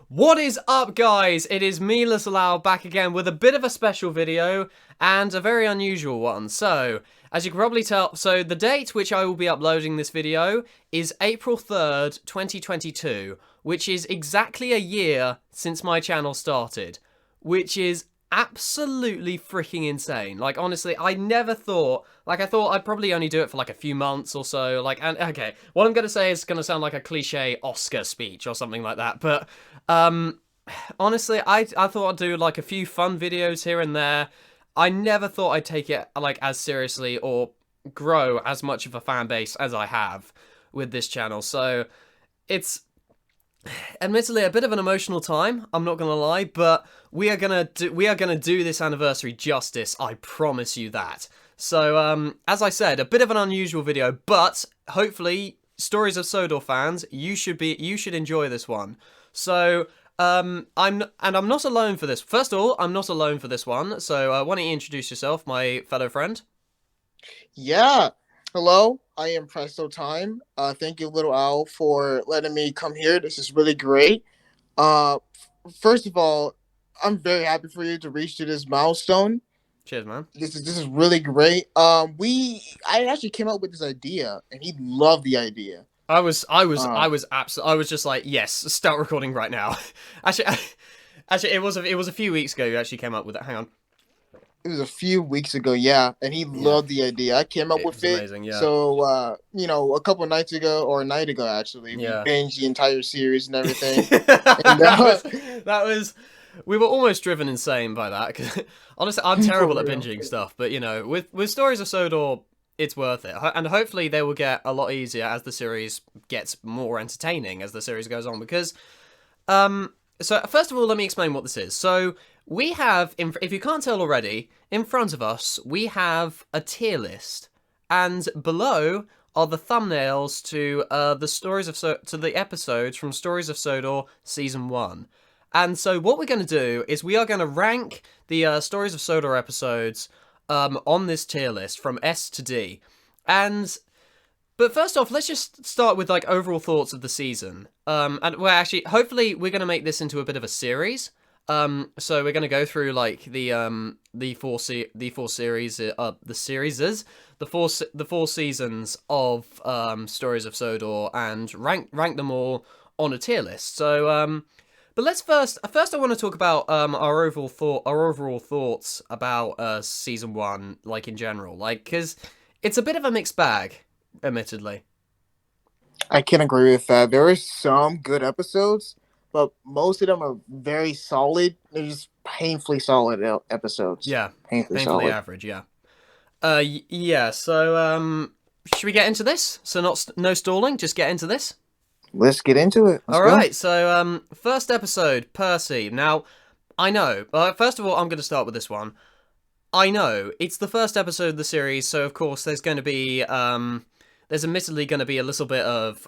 What is up, guys? It is me, Lisalau, back again with a bit of a special video and a very unusual one. So, as you can probably tell, the date which I will be uploading this video is April 3rd, 2022, which is exactly a year since my channel started, which is absolutely freaking insane. Like, honestly, I never thought, I thought I'd probably only do it for like a few months or so. And okay, what I'm gonna say is gonna sound like a cliche Oscar speech or something like that, but honestly, I thought I'd do like a few fun videos here and there. I never thought I'd take it like as seriously or grow as much of a fan base as I have with this channel. So it's admittedly a bit of an emotional time, I'm not gonna lie, but we are gonna do this anniversary justice, I promise you that. So as I said, a bit of an unusual video, but hopefully Stories of Sodor fans, you should enjoy this one. So I'm not alone for this. First of all, I'm not alone for this one. So why don't you introduce yourself, my fellow friend? Yeah. Hello, I am Presto Time. Thank you, Little Owl, for letting me come here. This is really great. First of all, I'm very happy for you to reach to this milestone. Cheers, man. This is really great. I actually came up with this idea, and he loved the idea. Uh, I was just like, yes, start recording right now. actually, actually, it was a few weeks ago you actually came up with it. Hang on. it was a few weeks ago, yeah, and he Yeah, loved the idea. I came up it with was it. amazing. Yeah, So, a couple nights ago, or a night ago, actually, we yeah. binged the entire series and everything. And That was we were almost driven insane by that because honestly I'm for terrible at real. binging stuff, but you know, with Stories of Sodor it's worth it. And hopefully they will get a lot easier as the series gets more entertaining as the series goes on because so first of all let me explain what this is. So we have if you can't tell already, in front of us we have a tier list and below are the thumbnails to the episodes from Stories of Sodor season 1. And so what we're going to do is we are going to rank the Stories of Sodor episodes on this tier list from S to D. But first off, let's just start with like overall thoughts of the season. And well, actually, hopefully, we're gonna make this into a bit of a series. So we're gonna go through like the four series the four seasons of Stories of Sodor and rank them all on a tier list. So but let's first I want to talk about our overall thoughts about season 1 like in general, like cuz it's a bit of a mixed bag, admittedly. I can agree with that. There are some good episodes, but most of them are very solid. They're just painfully solid episodes. Yeah, Painfully painfully solid. average. Yeah. Yeah. So should we get into this? So no stalling. Just get into this. Let's get into it. Let's All go. right. So first episode, Percy. Now, I know. First of all, I'm going to start with this one. I know it's the first episode of the series, so of course there's going to be there's admittedly going to be a little bit of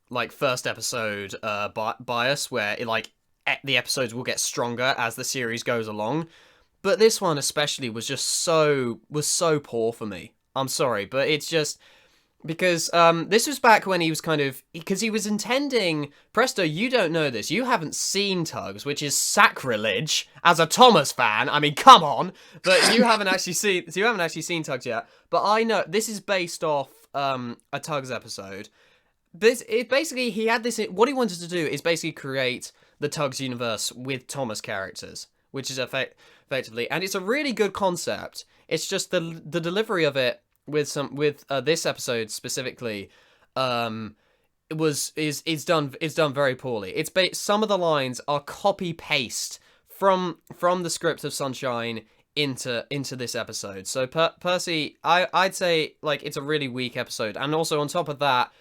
like first episode bias where the episodes will get stronger as the series goes along. But this one especially was just so poor for me. I'm sorry, but it's just because this was back when he was because he was intending. Presto, you don't know this. You haven't seen Tugs, which is sacrilege as a Thomas fan. I mean, come on, but you haven't actually seen Tugs yet. But I know this is based off a Tugs episode. Basically he had this. What he wanted to do is basically create the Tugs universe with Thomas characters, which is effectively, and it's a really good concept. It's just the delivery of it with this episode specifically is done very poorly. Some of the lines are copy paste from the script of Sunshine into this episode. So Percy, I'd say like it's a really weak episode, and also on top of that,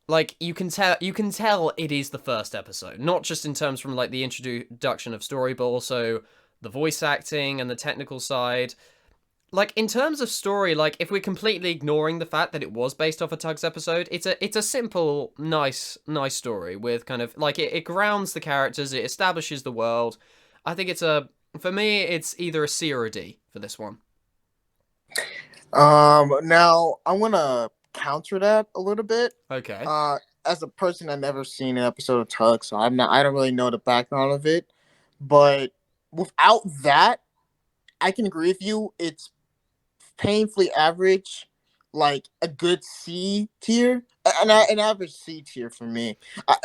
like you can tell it is the first episode, not just in terms from like the introduction of story, but also the voice acting and the technical side. Like in terms of story, like if we're completely ignoring the fact that it was based off a Tugs episode, it's a simple, nice story with kind of like it grounds the characters, it establishes the world. I think for me it's either a C or a D for this one. Now I want to counter that a little bit. Okay. as a person I've never seen an episode of Tug, so I don't really know the background of it. But without that, I can agree with you. It's painfully average, like a good C tier, an average C tier for me.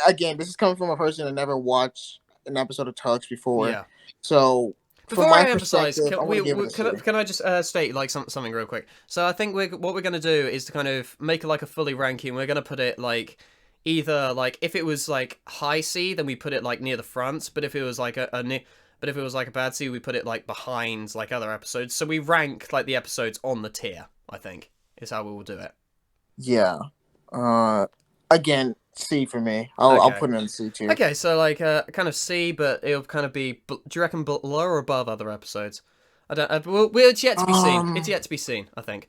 Again, this is coming from a person that never watched an episode of Tugs before, Yeah. so from Before I my emphasize, perspective, I'm gonna give it a C. can I just state like something real quick? So I think what we're gonna do is to kind of make like a fully ranking. We're gonna put it like either like if it was like high C, then we put it like near the front. But if it was like but if it was like a bad C, we put it like behind like other episodes. So we rank like the episodes on the tier. I think is how we will do it. Yeah. Again, C for me. I'll Okay. put it in C tier. Okay, so like kind of C, but it'll kind of be. Do you reckon below or above other episodes? I don't. It's yet to be seen. It's yet to be seen. I think.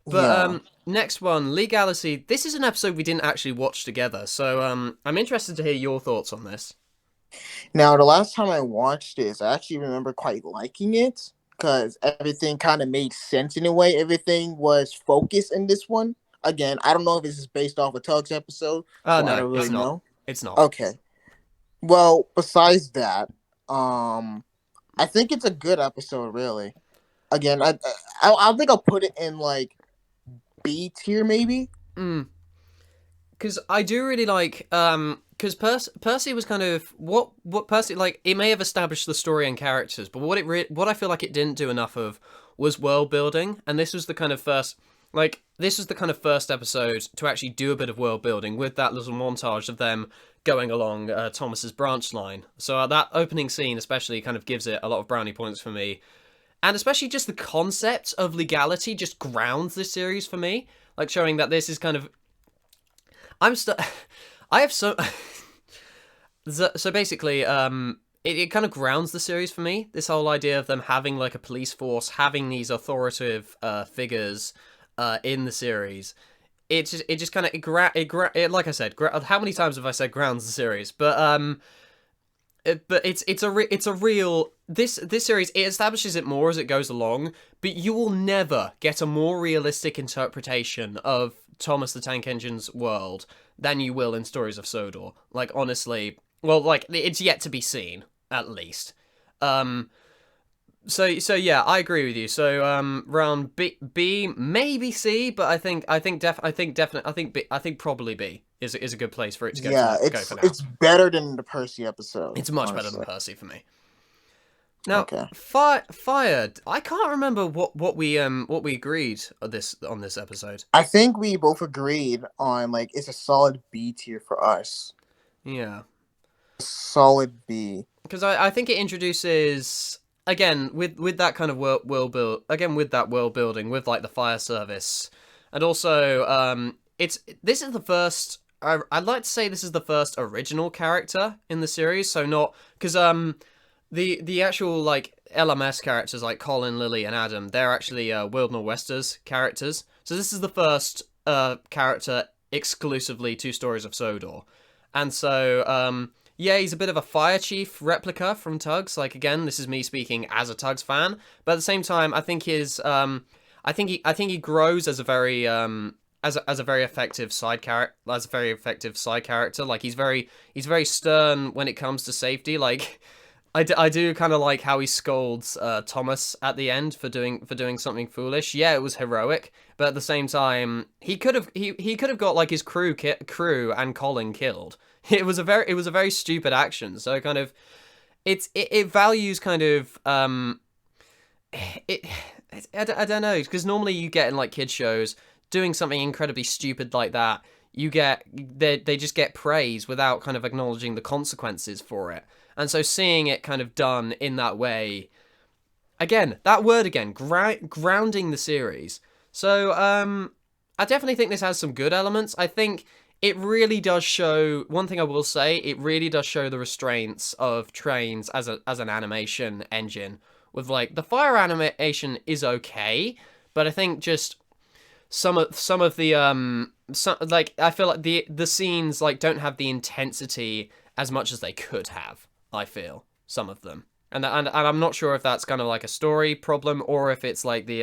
But Yeah. next one, Legality. This is an episode we didn't actually watch together, so I'm interested to hear your thoughts on this. Now, the last time I watched this, I actually remember quite liking it because everything kind of made sense in a way. Everything was focused in this one. Again, I don't know if this is based off a Tugs episode, so I No, don't it's really not. know. It's not. Okay. Well, besides that, I think it's a good episode. Really. Again, I think I'll put it in like B tier, maybe. Because I do really like because Percy was kind of what Percy like. It may have established the story and characters, but what I feel like it didn't do enough of was world building, and this was the kind of first episode to actually do a bit of world building with that little montage of them going along Thomas's branch line. So that opening scene especially kind of gives it a lot of brownie points for me, and especially just the concept of legality just grounds this series for me, like showing that this is kind of I'm still. I have so. So basically, it kind of grounds the series for me. This whole idea of them having like a police force, having these authoritative figures in the series. It just kind of like I said, how many times have I said grounds the series? But it's a real this series. It establishes it more as it goes along, but you will never get a more realistic interpretation of Thomas the Tank Engine's world than you will in Stories of Sodor. Like honestly, well, like it's yet to be seen at least. So yeah, I agree with you. So round B maybe C, but I think probably B is a good place for it to go Yeah, go for now. it's better than the Percy episode. It's much better honestly. than Percy for me. Now, Okay. fired. I can't remember what we agreed on this episode. I think we both agreed on like it's a solid B tier for us. Yeah, Solid B. because I think it introduces again with that kind of world build again with that world building with like the fire service, and also this is the first. I'd like to say this is the first original character in the series. So not because the actual like LMS characters like Colin, Lily, and Adam, they're actually Wildner Wester's characters. So this is the first character exclusively to Stories of Sodor, and so yeah, he's a bit of a fire chief replica from Tugs. Like again, this is me speaking as a Tugs fan, but at the same time, I think I think he grows as a very as a very effective side character, Like he's very stern when it comes to safety. Like I do kind of like how he scolds Thomas at the end for doing something foolish. Yeah, it was heroic, but at the same time, he could have got like his crew and Colin killed. It was a very stupid action. So kind of it values kind of it I don't know, because normally you get in like kids shows doing something incredibly stupid like that, they just get praise without kind of acknowledging the consequences for it. And so seeing it kind of done in that way, again, that word again, grounding the series. So I definitely think this has some good elements. I think it really does show, one thing I will say, it really does show the restraints of trains as an animation engine. With like the fire animation is okay, but I think just some of the like I feel like the scenes like don't have the intensity as much as they could have. I feel some of them, and I'm not sure if that's kind of like a story problem or if it's like the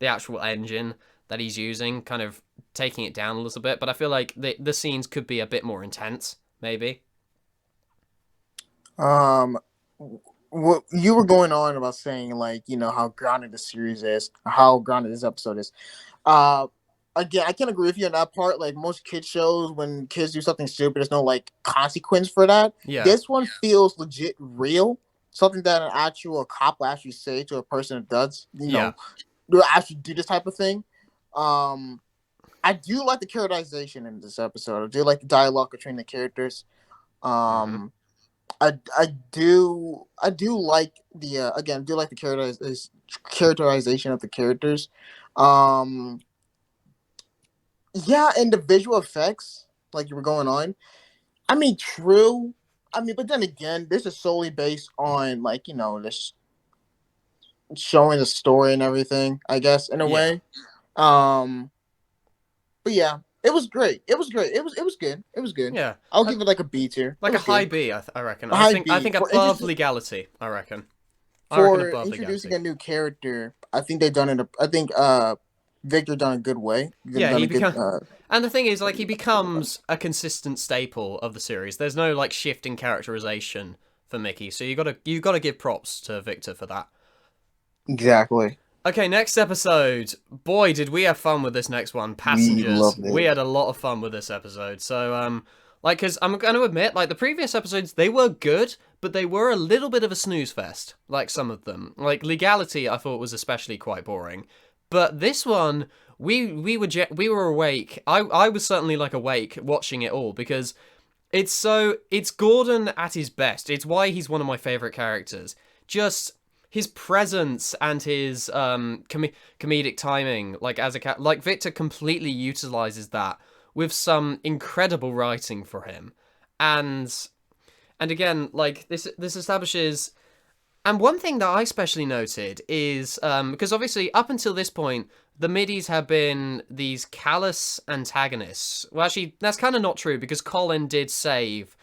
actual engine that he's using, kind of taking it down a little bit. But I feel like the scenes could be a bit more intense, maybe. Um, what you were going on about saying, like, how grounded the series is, how grounded this episode is. Uh, Again, I can agree with you on that part. Like most kids shows, when kids do something stupid, there's no like consequence for that. Yeah, This one feels legit real. Something that an actual cop will actually say to a person that does, yeah. will actually do this type of thing. Um, I do like the characterization in this episode. I do like the dialogue between the characters. Mm-hmm. I do like the again, I do like the characterization of the characters. Um, yeah, and the visual effects, like you were going on. I mean, true. I mean, but then again, this is solely based on like this showing the story and everything. I guess in a Yeah, way. Um, but yeah, it was great. It was great. It was good. It was good. yeah. I'll give it like a B tier. It Like a was high good. B, I reckon. A I high think I B think above legality. I reckon. I reckon for above introducing legality. a new character. I think they done it. I think Victor done a good way. Yeah, Done he a good. become, and the thing is, like, he becomes a consistent staple of the series. There's no like shift in characterization for Mickey, so you gotta give props to Victor for that. Exactly. Okay, next episode. Boy, did we have fun with this next one. We Passengers. loved We it. had a lot of fun with this episode. So, like, because I'm going to admit, like, the previous episodes, they were good, but they were a little bit of a snooze fest. Like, some of them. Like, Legality, I thought was especially quite boring. But this one, we were awake. I was certainly, like, awake watching it all because it's Gordon at his best. It's why he's one of my favorite characters. Just his presence and his comedic timing, like as a cat, like Victor completely utilizes that with some incredible writing for him, and again, like this establishes. And one thing that I especially noted is because obviously up until this point, the middies have been these callous antagonists. Well, actually, that's kind of not true because Colin did save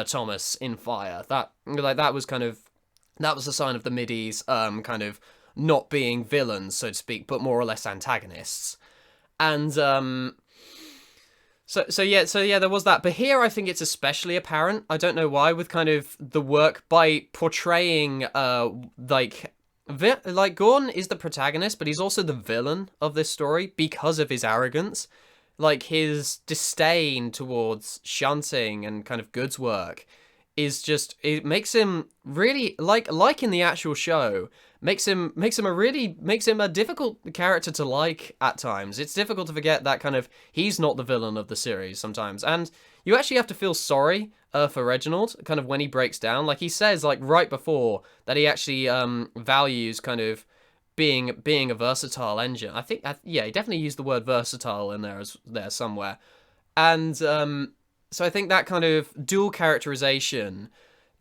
Thomas in fire. That was kind of that was a sign of the middies kind of not being villains, so to speak, but more or less antagonists. And so yeah, there was that. But here, I think it's especially apparent. I don't know why, with kind of the work by portraying like Gordon is the protagonist, but he's also the villain of this story because of his arrogance, like his disdain towards shunting and kind of goods work is just it makes him really like in the actual show makes him a difficult character to like at times. It's difficult to forget that kind of he's not the villain of the series sometimes, and you actually have to feel sorry for Reginald kind of when he breaks down. Like he says like right before that he actually values kind of being a versatile engine. Yeah, he definitely used the word versatile in there somewhere, and so I think that kind of dual characterization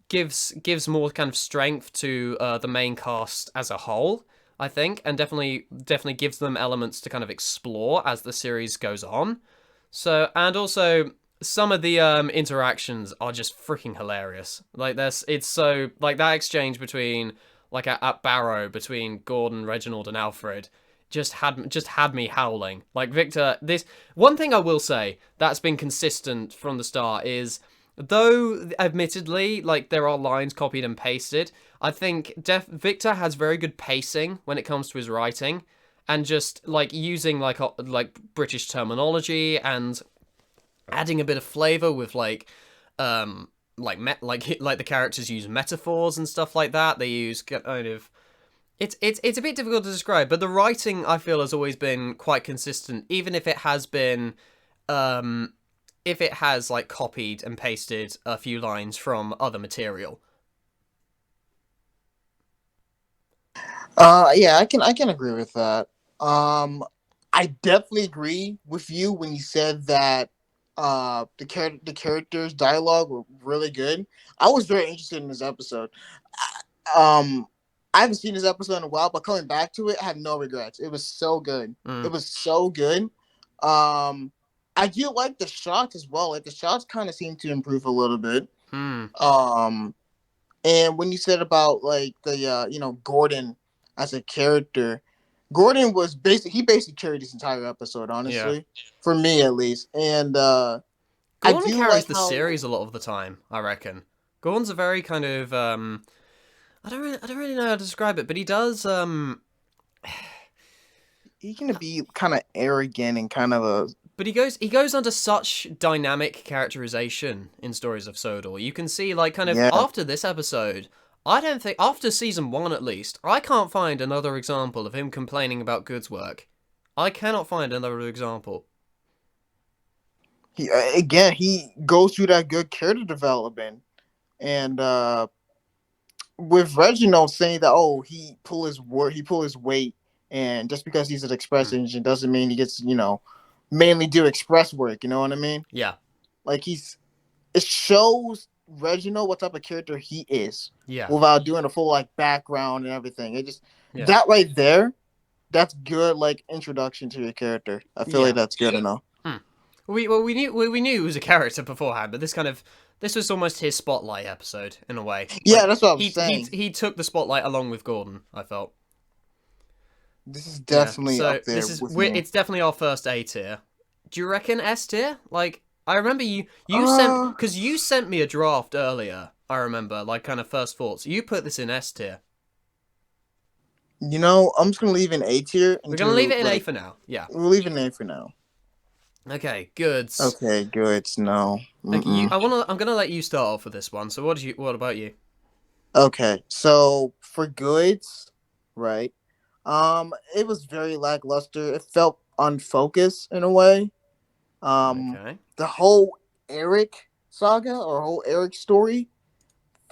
gives more kind of strength to the main cast as a whole, I think, and definitely gives them elements to kind of explore as the series goes on. So, and also some of the interactions are just freaking hilarious. Like it's so like that exchange between like at Barrow between Gordon, Reginald, and Alfred just had me howling. Like Victor, this one thing I will say that's been consistent from the start is though admittedly like there are lines copied and pasted, I think Victor has very good pacing when it comes to his writing and just like using like British terminology and adding a bit of flavor with like the characters use metaphors and stuff like that. They use kind of it's a bit difficult to describe, but the writing I feel has always been quite consistent, even um if it has like copied and pasted a few lines from other material. Yeah, I can agree with that. I definitely agree with you when you said that the characters dialogue were really good. I was very interested in this episode. Um, I haven't seen this episode in a while, but coming back to it, I have no regrets. It was so good. It Mm. was so good. Um, I do like the shots as well. Like the shots kind of seem to improve a little bit. Mm. Um, and when you said about like the Gordon as a character, Gordon was he basically carried this entire episode, Yeah. honestly, for me at least. And I Gordon do carries like the how series a lot of the time, I reckon. Gordon's a very kind of I don't really know how to describe it, but he does he can be kind of arrogant and kind of a but he goes under such dynamic characterization in Stories of Sodor. You can see like kind of yeah. after this episode, I don't think after season 1 at least, I can't find another example of him complaining about Good's work. I cannot find another example. He again he goes through that good character development, and with Reginald saying that he pull his weight, and just because he's an express Mm. agent doesn't mean he gets mainly do express work. You know what I mean? Yeah. Like it shows Reginald what type of character he is Yeah. without doing a full like background and everything. It just Yeah. that right there, that's good like introduction to your character. I feel Yeah. like that's good enough. We knew he was a character beforehand, but this was almost his spotlight episode in a way. Yeah, Like that's what I'm saying. he took the spotlight along with Gordon. I felt. This is Yeah. definitely So up there with me. it's definitely our first A tier. Do you reckon S tier? Like I remember Uh, you sent me a draft earlier. I remember like kind of first thoughts. You put this in S tier. I'm just gonna leave an A tier We're gonna leave into it in A like for now. Yeah. we'll leave an A for now. Okay. Good. Okay, good. No. Like Mm-mm. I'm gonna let you start off with this one. So what about you? Okay, so for goods, right? It was very lackluster. It felt unfocused in a way. Okay. The whole Eric saga or whole Eric story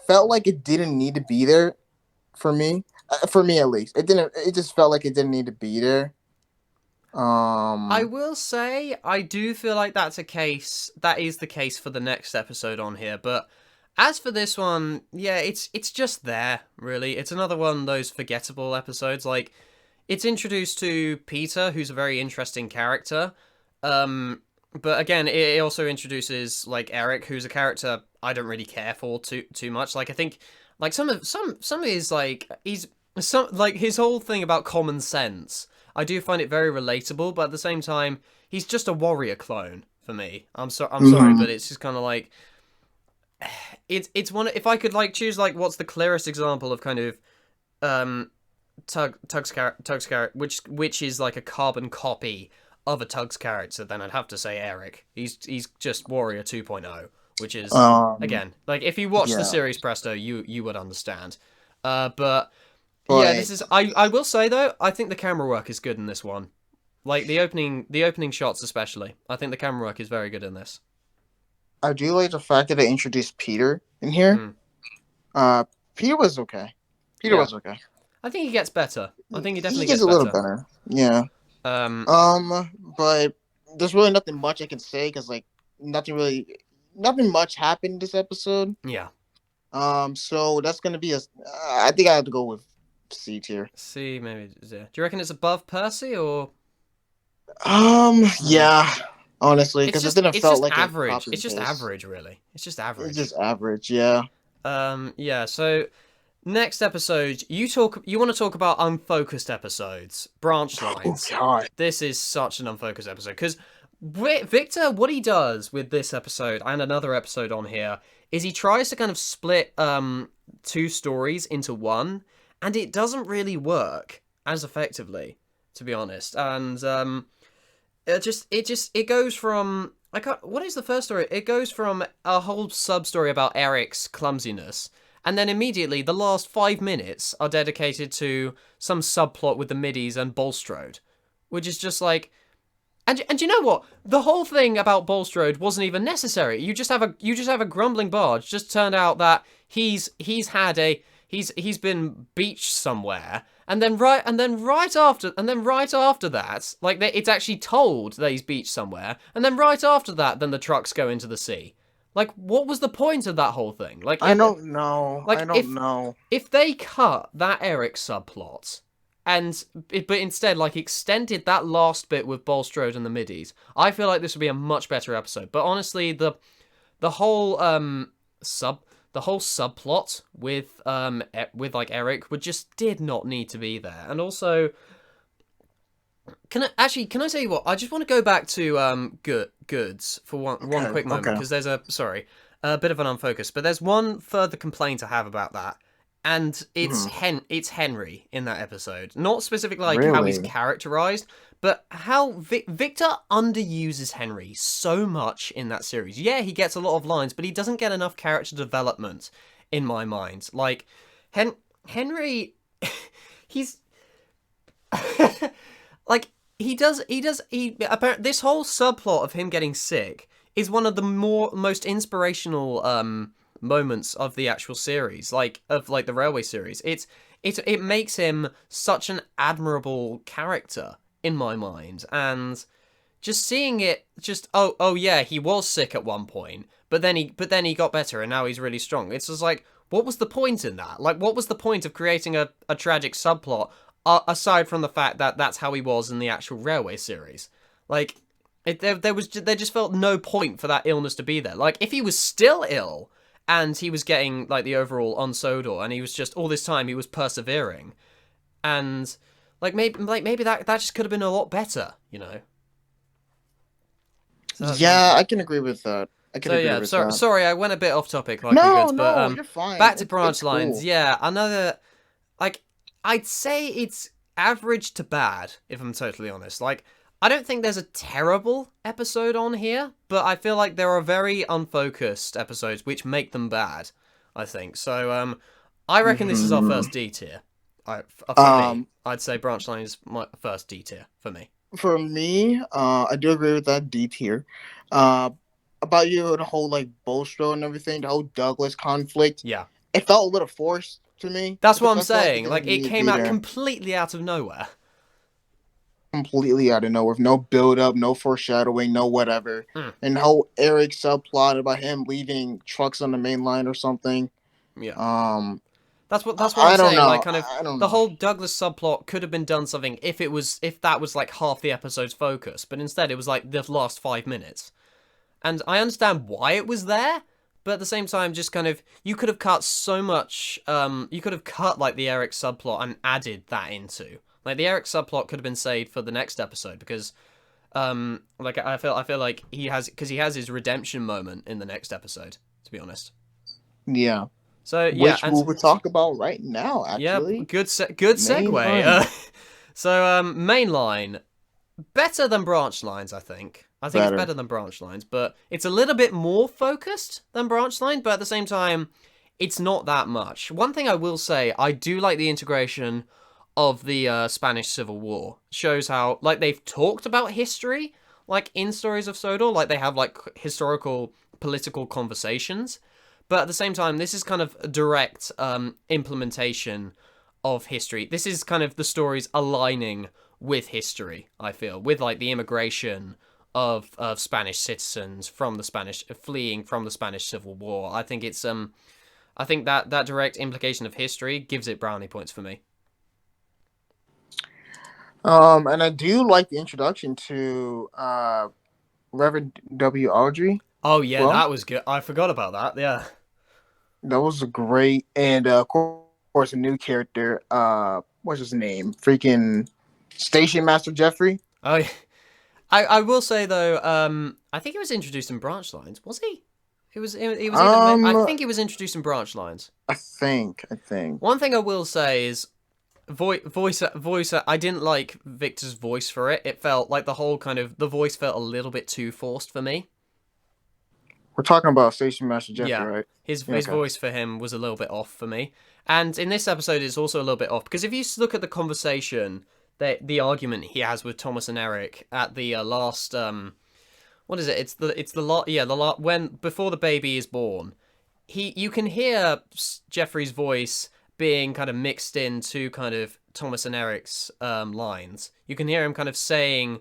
felt like it didn't need to be there for me. For me at least, it didn't. It just felt like it didn't need to be there. I Um, will say I do feel like that's a case that is the case for the next episode on here, but as for this one, yeah, it's just there, really. It's another one of those forgettable episodes. Like it's introduced to Peter, who's a very interesting character. But again, it also introduces like Eric, who's a character I don't really care for too much. Like I think like some of his like he's some like his whole thing about common sense. I do find it very relatable, but at the same time, he's just a warrior clone for me. I'm sorry, mhm. but it's just kind of like it's one. If I could like choose like what's the clearest example of kind of um Tug's character, which is like a carbon copy of a Tug's character, then I'd have to say Eric. He's just Warrior 2.0, which is um, again like if you watch the yeah, series Presto, you would understand. But yeah, but this is I will say though, I think the camera work is good in this one. Like the opening shots especially. I think the camera work is very good in this. I do like the fact that they introduced Peter in here. Mm, Uh, Peter was okay. Peter yeah. was okay. I think he gets better. I think he He definitely gets gets a little better. better. Yeah. Um But there's really nothing much I can say because like nothing much happened this episode. yeah. So that's gonna be I think I have to go with C tier. See, maybe yeah. Do you reckon it's above Percy or Hmm. Yeah, honestly, because it didn't it's felt just like a average. copy It's and just paste. average really. It's just It's average. just average. Yeah. Yeah, so next episode you want to talk about unfocused episodes, branch Oh lines. God. This is such an unfocused episode because Victor, what he does with this episode and another episode on here is he tries to kind of split two stories into one, and it doesn't really work as effectively, to be honest. And it goes from I can't. What is the first story? It goes from a whole sub story about Eric's clumsiness, and then immediately the last 5 minutes are dedicated to some subplot with the middies and Bulstrode, which is just like. And you know what? The whole thing about Bulstrode wasn't even necessary. You just have a grumbling barge. Just turned out that he's been beached somewhere, and then right after that, like it's actually told that he's beached somewhere, and then right after that, then the trucks go into the sea. Like, what was the point of that whole thing? Like, I don't know. I like don't know. if they cut that Eric subplot and but instead like extended that last bit with Bulstrode and the middies, I feel like this would be a much better episode. But honestly, the whole the whole subplot with like Eric would just did not need to be there. And also Can I tell you what? I just want to go back to goods for one Okay, quick moment okay. because there's a bit of an unfocus, but there's one further complaint I have about that, and Hmm. it's Henry in that episode. Not specifically like how he's Really? characterized, but how Victor underuses Henry so much in that series. Yeah, he gets a lot of lines, but he doesn't get enough character development in my mind. Like Henry, he's like he apparently this whole subplot of him getting sick is one of the most inspirational moments of the actual series, like of like the railway series. It makes him such an admirable character in my mind, and just seeing it, just oh yeah, he was sick at one point, but then he got better and now he's really strong. It's just like, what was the point in that? Like, what was the point of creating a tragic subplot, aside from the fact that that's how he was in the actual railway series? Like, there just felt no point for that illness to be there. Like, if he was still ill and he was getting like the overall on Sodor, and he was just all this time he was persevering, and maybe that just could have been a lot better, you know. So that's one Yeah, thing. I can agree with that. I can So agree yeah, with that. sorry, I went a bit off topic, like we No, goods, but no, you're fine. back to It's branch lines. cool. Yeah, another, like, I'd say it's average to bad, if I'm totally honest. Like, I don't think there's a terrible episode on here, but I feel like there are very unfocused episodes which make them bad, I think. So I reckon this is our Hmm. first D tier. For me, Um, I'd say branch line is my first D tier for me. for me, I do agree with that D tier. Uh, about the whole like Bolstro and everything, the whole Douglas conflict. Yeah. It felt a little forced to me That's what because I'm I felt like it saying. didn't Like, it need to came be out there. completely out of nowhere. Completely out of nowhere, with no build up, no foreshadowing, no whatever. Mm, And the whole Eric subplot about him leaving trucks on the main line or something. yeah. Um, That's what I'm I don't saying. Like, know. kind of I don't the know. whole Douglas subplot could have been done something if that was like half the episode's focus, but instead it was like the last 5 minutes. And I understand why it was there, but at the same time, just kind of you could have cut so much. You could have cut like the Eric subplot and added that into like the Eric subplot could have been saved for the next episode because like I feel like he has his redemption moment in the next episode, to be honest. Yeah, So yeah, which we and will talk about right now. yeah, Actually, good main segue. line So main line better than branch lines, I think. I think it's better. better than branch lines, but it's a little bit more focused than branch line, but at the same time, it's not that much. One thing I will say, I do like the integration of the Spanish Civil War. Shows how, like, they've talked about history, like, in Stories of Sodor, like, they have, like, historical, political conversations, but at the same time, this is kind of a direct implementation of history. This is kind of the stories aligning with history, I feel, with like the immigration of Spanish citizens from the Spanish fleeing from the Spanish Civil War. I think that direct implication of history gives it brownie points for me. And I do like the introduction to Reverend W. Audrey Oh as yeah, well. that was good. I forgot about that. Yeah. That was a great, and of course, a new character. What's his name? Freaking Station Master Jeffrey. Oh, yeah. I will say though, I think he was introduced in branch lines. Was he? He was either. I Um, think he was introduced in branch lines. I think. One thing I will say is voice. I didn't like Victor's voice for it. It felt like the whole kind of the voice felt a little bit too forced for me. We're talking about Station Master Jeffrey, Yeah, right? Yeah, his okay. voice for him was a little bit off for me. And in this episode, it's also a little bit off because if you look at the conversation, the argument he has with Thomas and Eric at the last what is it? It's the lot yeah the lot when before the baby is born. You can hear Jeffrey's voice being kind of mixed into kind of Thomas and Eric's lines. You can hear him kind of saying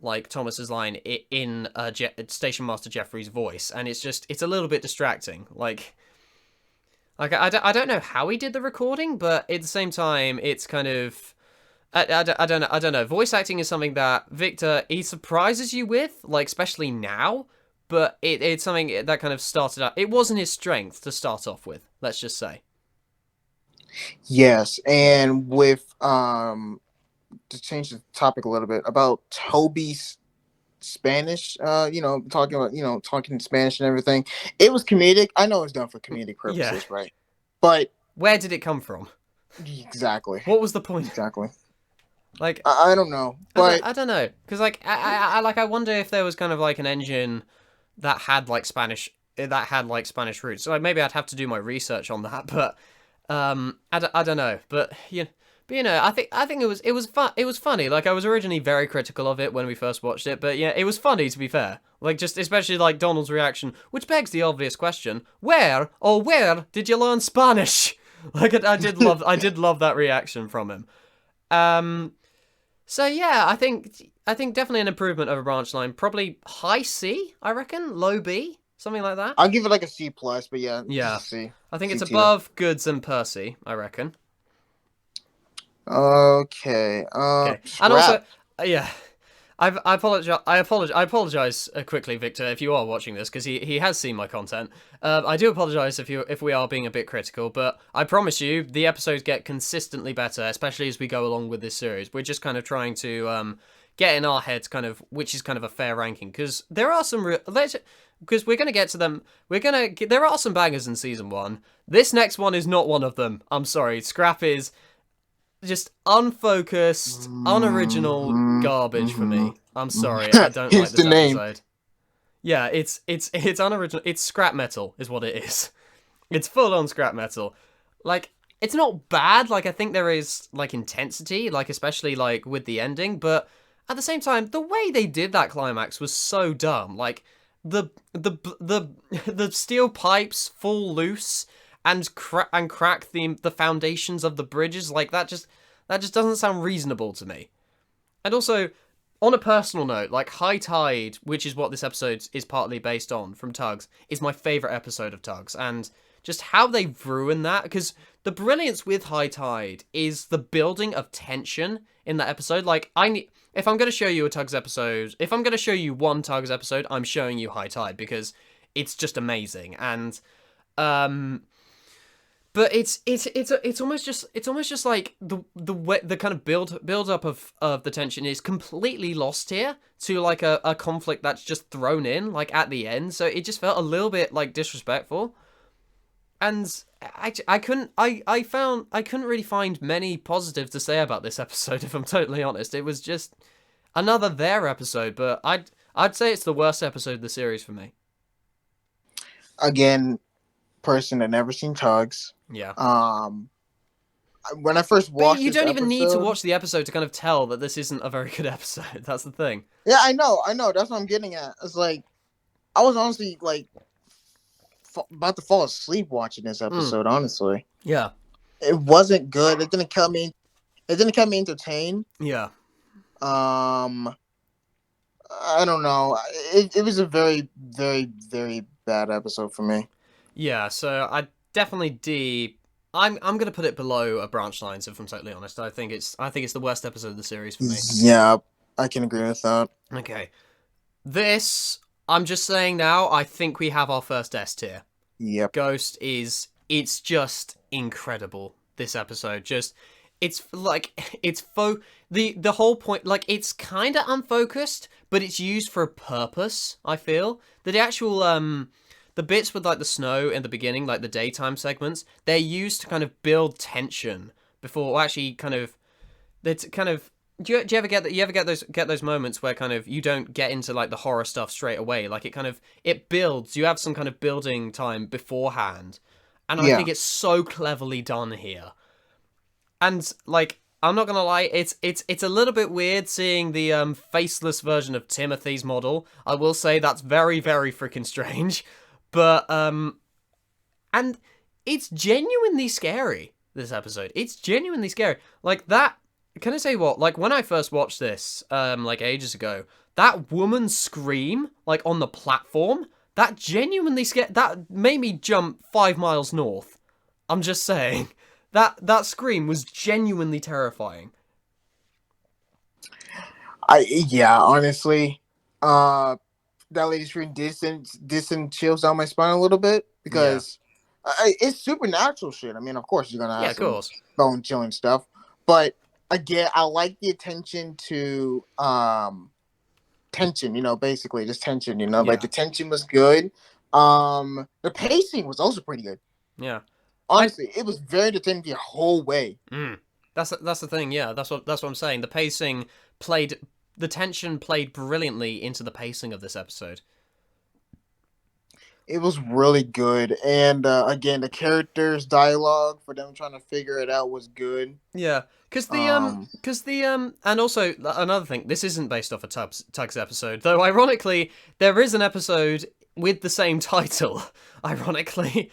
like Thomas's line in Station Master Jeffrey's voice, and it's a little bit distracting. I don't know how he did the recording, but at the same time, it's kind of I don't know. Voice acting is something that Victor he surprises you with, like especially now. But it's something that kind of started out. It wasn't his strength to start off with. Let's just say. Yes, and with to change the topic a little bit about Toby's Spanish. Talking about talking Spanish and everything. It was comedic. I know it's done for comedic Yeah. purposes, right? But Where did it come from? exactly, What was the point? exactly. Like, I don't know, but I don't know, because like I wonder if there was kind of like an engine that had like Spanish roots. So like, maybe I'd have to do my research on that, but I don't know, but I think it was fun. It was funny. Like I was originally very critical of it when we first watched it, but yeah, it was funny to be fair. Like just especially like Donald's reaction, which begs the obvious question: where did you learn Spanish? Like I did love that reaction from him. Um, so yeah, I think definitely an improvement over branch line. Probably high C, I reckon, low B, something like that. I'll give it like a C plus. But yeah, just Yeah, a C. I think C it's tier. above Goods and Percy, I reckon. Okay. Okay, and Scrap. also, yeah, I apologize quickly, Victor, if you are watching this because he has seen my content. I do apologize if we are being a bit critical, but I promise you the episodes get consistently better, especially as we go along with this series. We're just kind of trying to get in our heads kind of which is kind of a fair ranking because there are some because we're gonna get to them. There are some bangers in season one. This next one is not one of them. I'm sorry, Scrap is just unfocused, unoriginal garbage for me. I'm sorry, I don't like Hence the this name. episode. Yeah, it's unoriginal. It's scrap metal, is what it is. It's full on scrap metal. Like it's not bad. Like I think there is like intensity, like especially like with the ending, but at the same time, the way they did that climax was so dumb. Like the the steel pipes fall loose and crack the foundations of the bridges. Like that just doesn't sound reasonable to me. And also, on a personal note, like High Tide, which is what this episode is partly based on from Tugs, is my favorite episode of Tugs, and just how they've ruined that. Because the brilliance with High Tide is the building of tension in that episode. Like if I'm going to show you a Tugs episode, if I'm going to show you one Tugs episode, I'm showing you High Tide because it's just amazing. And but it's almost just like the kind of build up of the tension is completely lost here to like a conflict that's just thrown in like at the end, so it just felt a little bit like disrespectful. And I couldn't really find many positives to say about this episode, if I'm totally honest. It was just another their episode, but I'd say it's the worst episode of the series for me. Again, person that never seen Tugs. Yeah. When I first But watched you this don't even need to episode, watch the episode to kind of tell that this isn't a very good episode. That's the thing. yeah, I know. That's what I'm getting at. It's like I was honestly like about to fall asleep watching this episode. Honestly, Yeah. it wasn't good. It didn't cut me. It didn't cut me entertained. Yeah. I don't know. It was a very, very, very bad episode for me. Yeah, so I definitely I'm gonna put it below a branch lines if I'm totally honest. I think it's the worst episode of the series for me. Yeah, I can agree with that. Okay. This I'm just saying now, I think we have our first S tier. Yep. Ghost it's just incredible, this episode. Just it's like the whole point, like it's kinda unfocused, but it's used for a purpose, I feel. That the actual the bits with like the snow in the beginning, like the daytime segments, they're used to kind of build tension before actually kind of that's kind of do you ever get that? You ever get those moments where kind of you don't get into like the horror stuff straight away? Like it kind of it builds. You have some kind of building time beforehand, and I Yeah. think it's so cleverly done here. And like I'm not gonna lie, it's a little bit weird seeing the faceless version of Timothy's model. I will say that's very very freaking strange. But and it's genuinely scary, this episode. It's genuinely scary. Like that, can I say what? Like when I first watched this like ages ago, that woman's scream like on the platform, that genuinely scared, that made me jump 5 miles north. I'm just saying. That scream was genuinely terrifying. Yeah, honestly, that lady's scream did send chills down my spine a little bit Yeah. because it's supernatural shit. I mean, of course you're gonna Yeah, have of some course. bone chilling stuff, but again, I like the attention to tension. Basically just tension. Like Yeah, the tension was good. The pacing was also pretty good. yeah. I Honestly, it was very entertaining the whole way. mm, that's the thing. Yeah, that's what I'm saying. The pacing played the tension played brilliantly into the pacing of this episode. It was really good, and again, the characters' dialogue for them trying to figure it out was good. Yeah, Um, and also another thing. This isn't based off a Tugs episode, though. Ironically, there is an episode with the same title. Ironically,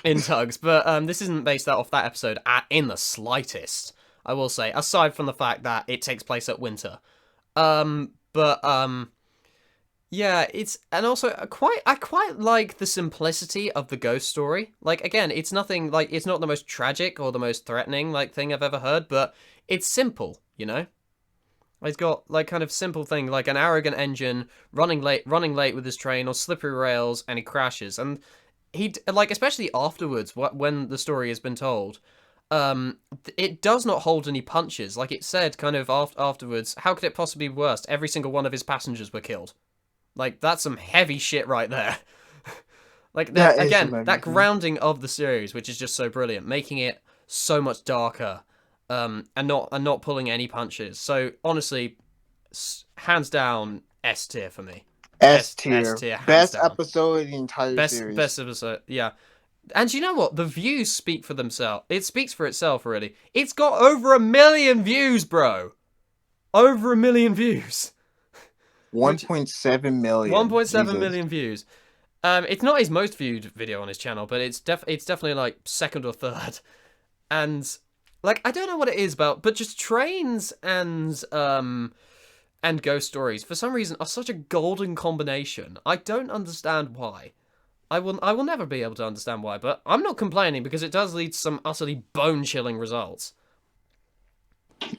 in Tugs, but this isn't based off that episode in the slightest. I will say, aside from the fact that it takes place at winter. But yeah, it's and also I quite like the simplicity of the ghost story. Like again, it's nothing like it's not the most tragic or the most threatening like thing I've ever heard, but it's simple, you know? It's got like kind of simple thing like an arrogant engine running late with his train on slippery rails and he crashes and he like especially afterwards when the story has been told it does not hold any punches. Like it said kind of afterwards, how could it possibly be worse? Every single one of his passengers were killed. Like, that's some heavy shit right there. Like, that is again, that amazing. grounding of the series, which is just so brilliant, making it so much darker, and not pulling any punches. So, honestly, hands down, S tier for me. S S tier, tier, hands best down. episode of the entire series. Best episode, yeah. And you know what? The views speak for themselves. It speaks for itself, really. It's got over 1 million views, bro. Over 1 million views. One Which point seven million. 1.7 Jesus. million views. It's not his most viewed video on his channel, but it's definitely like second or third. And like I don't know what it is about, but just trains and ghost stories for some reason are such a golden combination. I don't understand why. I will never be able to understand why, but I'm not complaining because it does lead to some utterly bone-chilling results.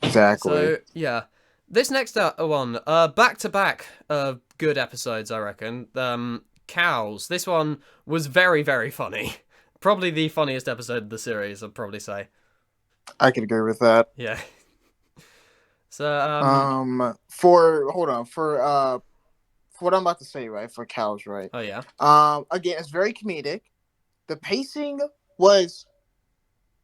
Exactly. So yeah, this next one, back to back, good episodes, I reckon. Cows. This one was very, very funny. Probably the funniest episode of the series, I'd probably say. I could agree with that. Yeah. So, For hold on for what I'm about to say, right? For cows, right? oh yeah. Again, it's very comedic. The pacing was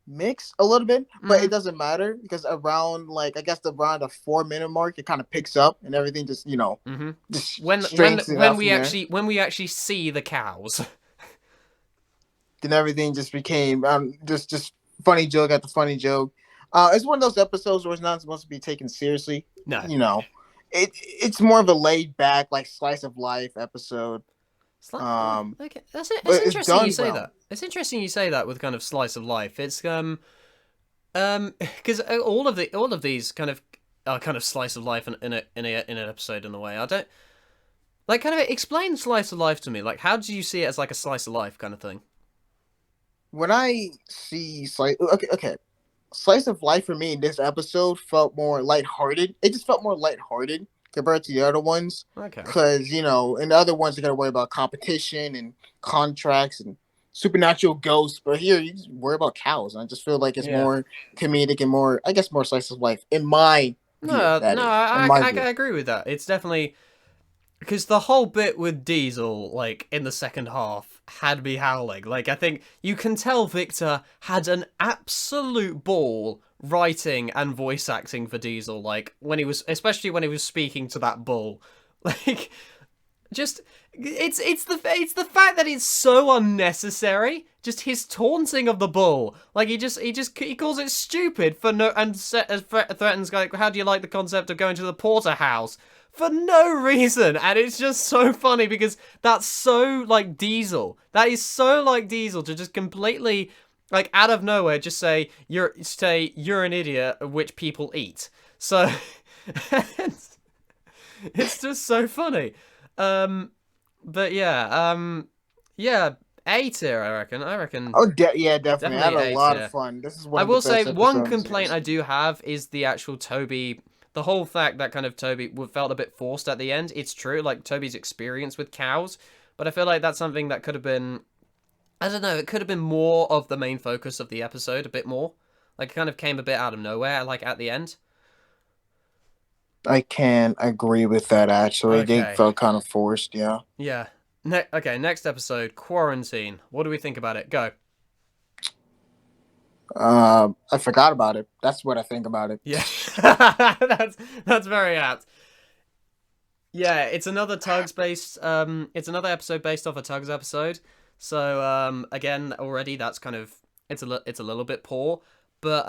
mixed a little bit, but it doesn't matter because around like I guess around the 4 minute mark, it kind of picks up and everything just Mm-hmm. just When straightens it out from there. when we actually see the cows. Then everything just became just funny joke after funny joke. It's one of those episodes where it's not supposed to be taken seriously. No. It's more of a laid back like slice of life episode. It's like, okay, that's it. It's But it's interesting you done say well. that. It's interesting you say that with kind of slice of life. It's because all of these kind of are kind of slice of life in an episode in a way. I don't like kind of explain slice of life to me. Like, how do you see it as like a slice of life kind of thing? When I see okay, slice of life for me in this episode felt more lighthearted. It just felt more lighthearted compared to the other ones. Okay. Because, in the other ones, you got to worry about competition and contracts and supernatural ghosts. But here, you just worry about cows. And I just feel like it's Yeah. more comedic and more, I guess, more slice of life. In my view, No, that no, is. I, In my I, view. I agree with that. It's definitely because the whole bit with Diesel, like in the second half, had me howling. Like I think you can tell Victor had an absolute ball writing and voice acting for Diesel. Like especially when he was speaking to that bull, like just it's the fact that it's so unnecessary. Just his taunting of the bull, like he calls it stupid for no and threatens like, how do you like the concept of going to the porterhouse? For no reason, and it's just so funny because that's so like Diesel. That is so like Diesel to just completely like out of nowhere just say you're an idiot, which people eat. So it's just so funny. But yeah, A tier. I reckon. Oh, yeah, definitely. I had Definitely a A lot tier. of fun. This is one I of the will say best one episodes. complaint I do have is the actual Toby. The whole fact that kind of Toby felt a bit forced at the end. It's true, like Toby's experience with cows, but I feel like that's something that could have been. I don't know. It could have been more of the main focus of the episode, a bit more. Like, it kind of came a bit out of nowhere, like, at the end. I can agree with that. Actually, they Okay. felt kind of forced. Yeah. Yeah. Okay, next episode, Quarantine. What do we think about it? Go. I forgot about it. That's what I think about it. Yeah. That's very apt. Yeah, it's another Tugs based it's another episode based off a Tugs episode. So again, already that's kind of it's a little bit poor, but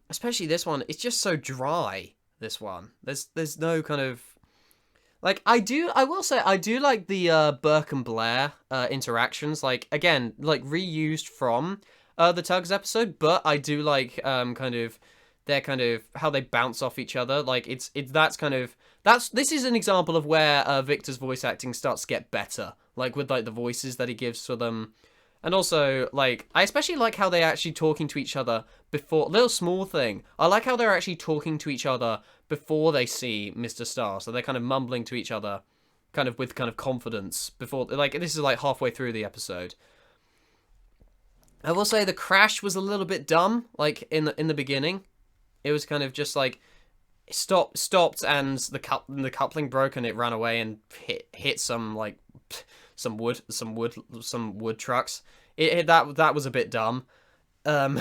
especially this one, it's just so dry, this one. There's no kind of like I will say I do like the Burke and Blair interactions, like again, like reused from the Tugs episode, but I do like kind of their kind of how they bounce off each other. Like it's that's kind of this is an example of where Victor's voice acting starts to get better, like with like the voices that he gives for them. And also, like, I especially like how they're actually talking to each other before. Little small thing. I like how they're actually talking to each other before they see Mr. Star. So they're kind of mumbling to each other, kind of with kind of confidence before. Like, this is like halfway through the episode. I will say the crash was a little bit dumb. Like in the beginning, it was kind of just like stopped, and the coupling broke, and it ran away and hit some like some wood trucks. That was a bit dumb. Um,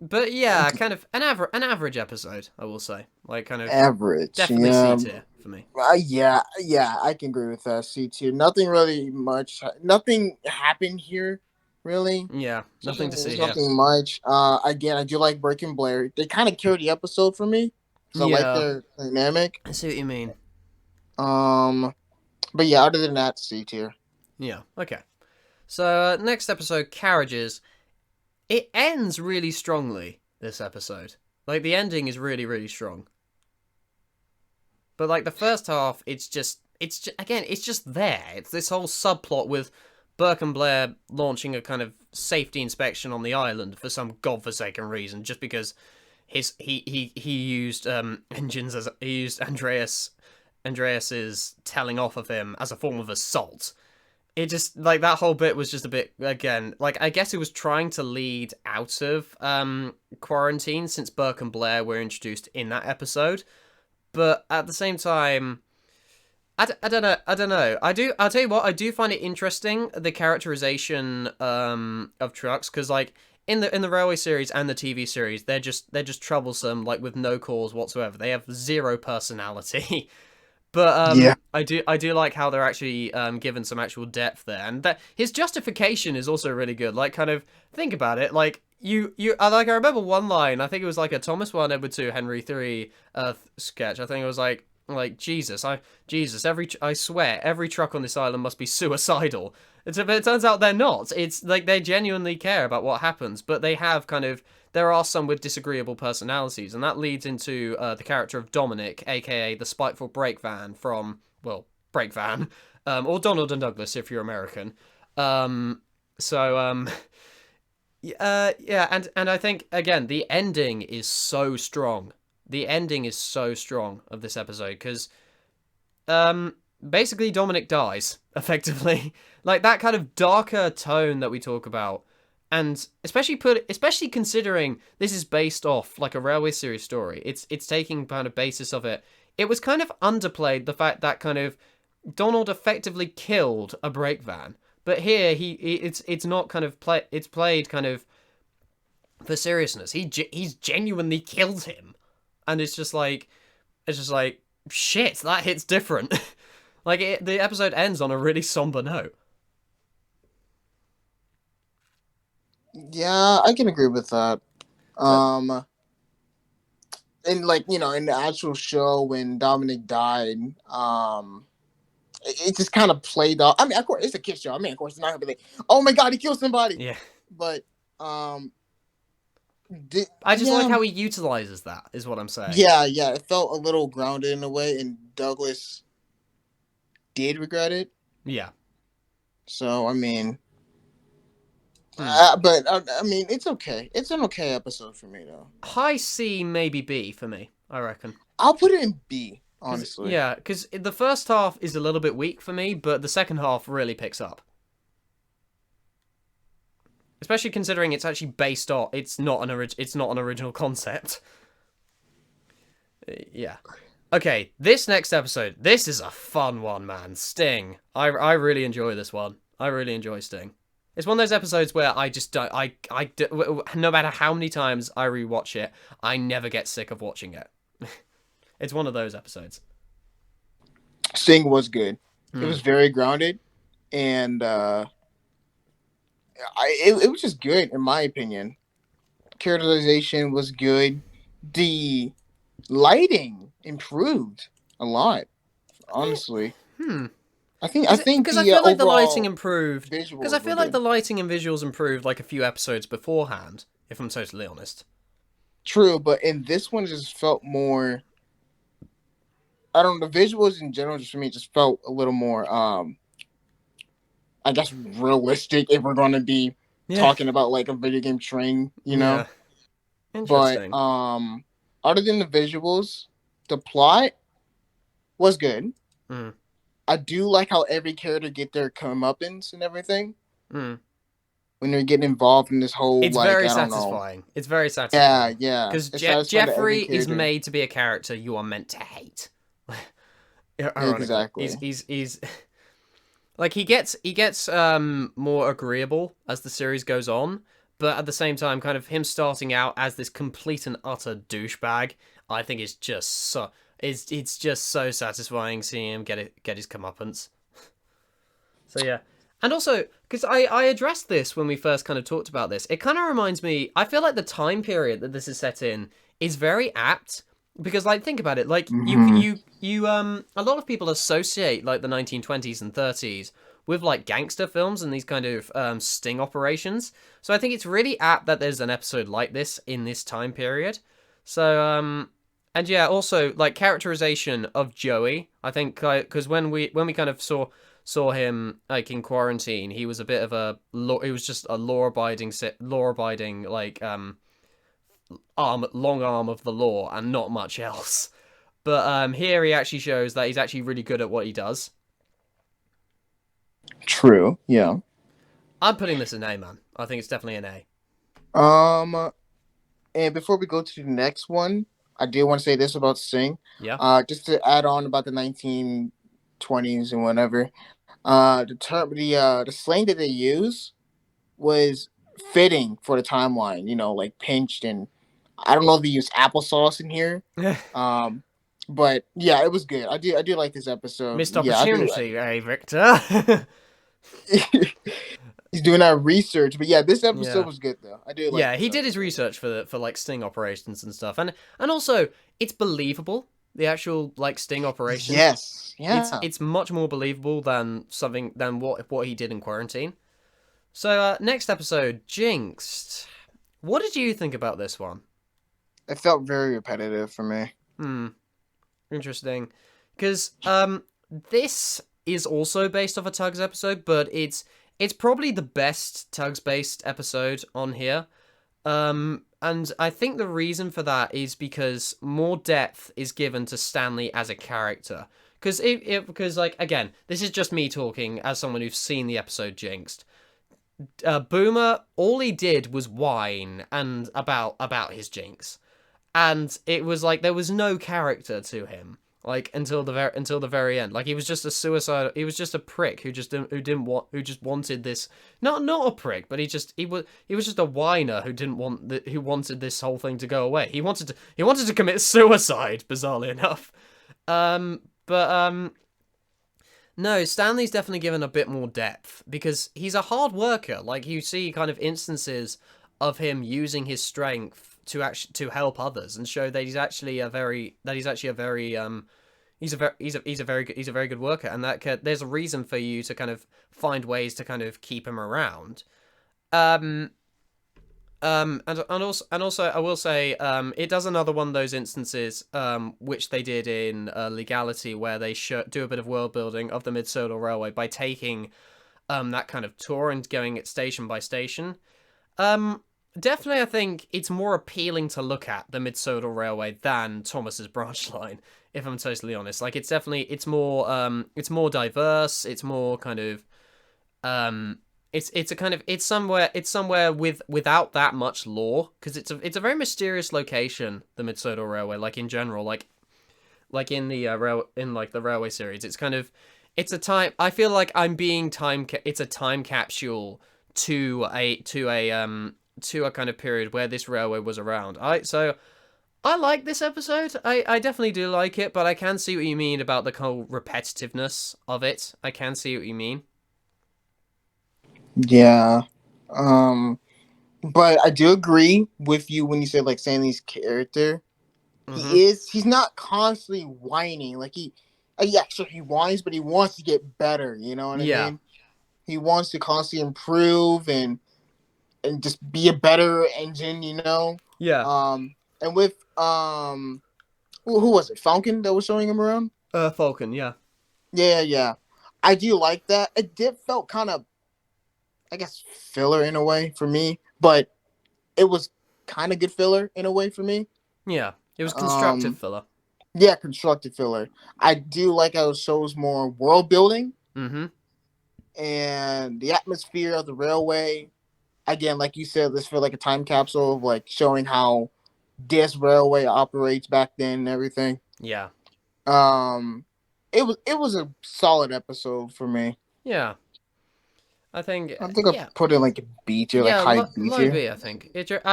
but yeah, kind of an average episode, I will say. Like kind of Average. definitely Yeah. C tier for me. Yeah, I can agree with that. C2. Nothing really much. Nothing happened here, really. Yeah, nothing to see There's here. nothing much. Again, I do like Burke and Blair. They kind of carry the episode for me because I like Yeah, their dynamic. I see what you mean. But yeah, other than that, C tier. Yeah, okay. So next episode, Carriages. It ends really strongly, this episode. Like, the ending is really, really strong. But, like, the first half, it's just again, it's just there. It's this whole subplot with Burke and Blair launching a kind of safety inspection on the island for some godforsaken reason, just because he used engines as he used Andreas's telling off of him as a form of assault. It just, like, that whole bit was just a bit, again, like, I guess it was trying to lead out of quarantine, since Burke and Blair were introduced in that episode. But at the same time, I don't know. I'll tell you what, I do find it interesting, the characterization of trucks, because, like, in the Railway series and the TV series, they're just troublesome, like, with no cause whatsoever. They have zero personality. But Yeah. I do like how they're actually given some actual depth there, and that his justification is also really good. Like, kind of think about it, like I remember one line. I think it was like a Thomas 1, Edward 2, Henry 3 sketch. I think it was like Jesus, I swear every truck on this island must be suicidal. But it turns out they're not. It's like they genuinely care about what happens, but they have kind of. There are some with disagreeable personalities, and that leads into the character of Dominic, aka the spiteful brake van from, well, Brake Van, or Donald and Douglas if you're American. Yeah, and I think, again, the ending is so strong. The ending is so strong of this episode, because basically Dominic dies, effectively. Like, that kind of darker tone that we talk about. And especially considering this is based off like a Railway series story, it's taking kind of basis of it. It was kind of underplayed, the fact that kind of Donald effectively killed a brake van, but here it's not kind of it's played kind of for seriousness. He's genuinely killed him, and it's just like shit, that hits different. Like the episode ends on a really somber note. Yeah, I can agree with that. But And like, in the actual show when Dominic died, it just kind of played off. I mean, of course, it's a kid show. I mean, of course, it's not gonna be like, oh my god, he killed somebody. yeah, But I just like how he utilizes that, is what I'm saying. Yeah, it felt a little grounded in a way, and Douglas did regret it. Yeah. So I mean, but I mean, it's okay. It's an okay episode for me, though. High C, maybe B for me, I reckon. I'll put it in B, honestly. Yeah, because the first half is a little bit weak for me, but the second half really picks up. especially considering it's actually based on it's not an original concept. Yeah. Okay, this next episode, this is a fun one, man. Sting. I really enjoy this one. I really enjoy Sting. It's one of those episodes where I just don't no matter how many times I rewatch it, I never get sick of watching it. It's one of those episodes. Sting was good. It was very grounded, and it was just good in my opinion. Characterization was good. The lighting improved a lot. Honestly, I think Because I the feel like the lighting overall improved. Because I visuals were feel like good. the lighting and visuals improved like a few episodes beforehand. If I'm totally honest. True, but in this one, it just felt more. I don't know. The visuals in general, just for me, just felt a little more. I guess realistic if we're going to be Yeah. talking about like a video game train, you know. Yeah. But Interesting. other than the visuals, the plot was good. Mm. I do like how every character get their comeuppance and everything Mm. when they're getting involved in this whole It's like very I don't know. satisfying. It's very Yeah, satisfying. yeah. Because It's satisfying that every Jeffrey is character. made to be a character you are meant to hate. Ironically, Exactly. he's like he gets more agreeable as the series goes on, but at the same time, kind of him starting out as this complete and utter douchebag, I think is just so it's just so satisfying seeing him get his comeuppance. So yeah. And also, because I addressed this when we first kind of talked about this, it kind of reminds me, I feel like the time period that this is set in is very apt. Because, like, think about it, like, Mm-hmm. a lot of people associate, like, the 1920s and 30s with, like, gangster films and these kind of sting operations. So I think it's really apt that there's an episode like this in this time period. So, and yeah, also, like, characterization of Joey, I think, because when we kind of saw him like in quarantine, he was a bit of a he was just a law abiding like long arm of the law and not much else. But here he actually shows that he's actually really good at what he does. True. Yeah. I'm putting this an A, man. I think it's definitely an A. Um. And before we go to the next one, I do want to say this about Sing. Yeah. Just to add on about the 1920s and whatever. The slang that they use was fitting for the timeline. You know, like pinched and I don't know if they use applesauce in here. Um, but yeah, it was good. I do like this episode. Missed Yeah, I do. opportunity, eh, Victor? He's doing that research, but yeah, this episode Yeah. was good though. I do like Yeah, this he did his episode. research for like sting operations and stuff. And also it's believable. The actual like sting operation. Yes, It's yeah. it's much more believable than what he did in quarantine. So next episode, Jinxed. What did you think about this one? It felt very repetitive for me. Hmm, interesting. Because this is also based off a Tugs episode, but it's probably the best Tugs based episode on here. And I think the reason for that is because more depth is given to Stanley as a character. Because like again, this is just me talking as someone who's seen the episode Jinxed. Boomer, all he did was whine and about his Jinx, and it was like there was no character to him, like until the very end. Like he was just a suicide. He was just a prick who just wanted this. Not a prick, but he was just a whiner who didn't want who wanted this whole thing to go away. He wanted to commit suicide. Bizarrely enough, but no, Stanley's definitely given a bit more depth because he's a hard worker. Like you see kind of instances of him using his strength to help others and show that he's actually a very he's a very good worker, and there's a reason for you to kind of find ways to kind of keep him around. And also, I will say, it does another one of those instances, which they did in Legality, where they do a bit of world building of the Mid-Sodor Railway by taking that kind of tour and going it station by station. Definitely, I think it's more appealing to look at the Mid-Sodor Railway than Thomas's branch line. If I'm totally honest, like it's more diverse. It's more kind of it's a kind of it's somewhere without that much lore, because it's a very mysterious location, the Mid-Sodor Railway, like in general, like in the the railway series. It's kind of it's a time I feel like I'm being it's a time capsule to a kind of period where this railway was around. I like this episode. I definitely do like it, but I can see what you mean about the whole repetitiveness of it. I can see what you mean. Yeah. Um, but I do agree with you when you say like Sandy's character. Mm-hmm. He's not constantly whining. Like yeah, sure he whines, but he wants to get better. You know what I Yeah. mean? He wants to constantly improve and just be a better engine. You know. Yeah. And with who was it? Falcon that was showing him around. Falcon. Yeah. Yeah, yeah. I do like that. It did felt kind of, I guess, filler in a way for me, but it was kind of good filler in a way for me. Yeah. It was constructive Um, filler. yeah, constructive filler. I do like how it shows more world building Mm-hmm. and the atmosphere of the railway. Again, like you said, this felt like a time capsule of like showing how this railway operates back then and everything. Yeah. Um, it was a solid episode for me. Yeah. I think. I think I Yeah. put it like a B tier, like Yeah. high B Low tier. B. I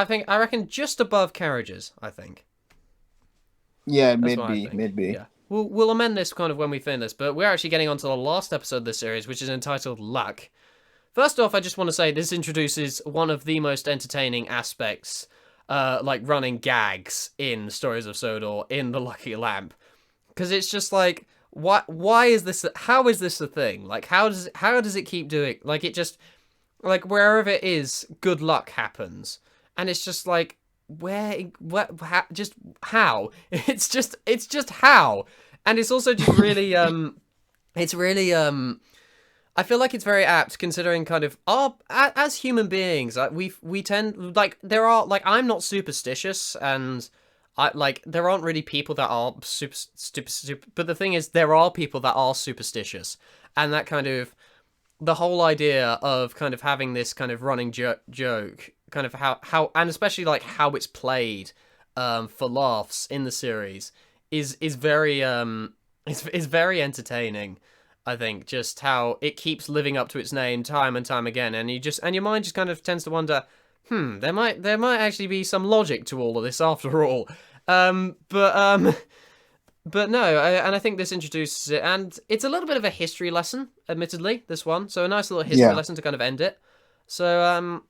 think. I reckon just above carriages. I think. Yeah, That's mid what I B, think. mid B. Yeah. We'll amend this kind of when we finish this, but we're actually getting on to the last episode of this series, which is entitled Luck. First off, I just want to say this introduces one of the most entertaining aspects, like running gags in Stories of Sodor in The Lucky Lamp, because it's just like, why is this? How is this a thing? Like, how does it keep doing? Like, it just like wherever it is, good luck happens, and it's just like just how? It's just how, and it's also just really it's really I feel like it's very apt considering kind of our as human beings, like we tend like there are like I'm not superstitious, and I like there aren't really people that are super, but the thing is there are people that are superstitious, and that kind of the whole idea of kind of having this kind of running joke, kind of how and especially like how it's played for laughs in the series is very is very entertaining. I think just how it keeps living up to its name time and time again, and your mind just kind of tends to wonder, there might actually be some logic to all of this after all. But no, and I think this introduces it, and it's a little bit of a history lesson, admittedly, this one. So a nice little history Yeah. lesson to kind of end it. So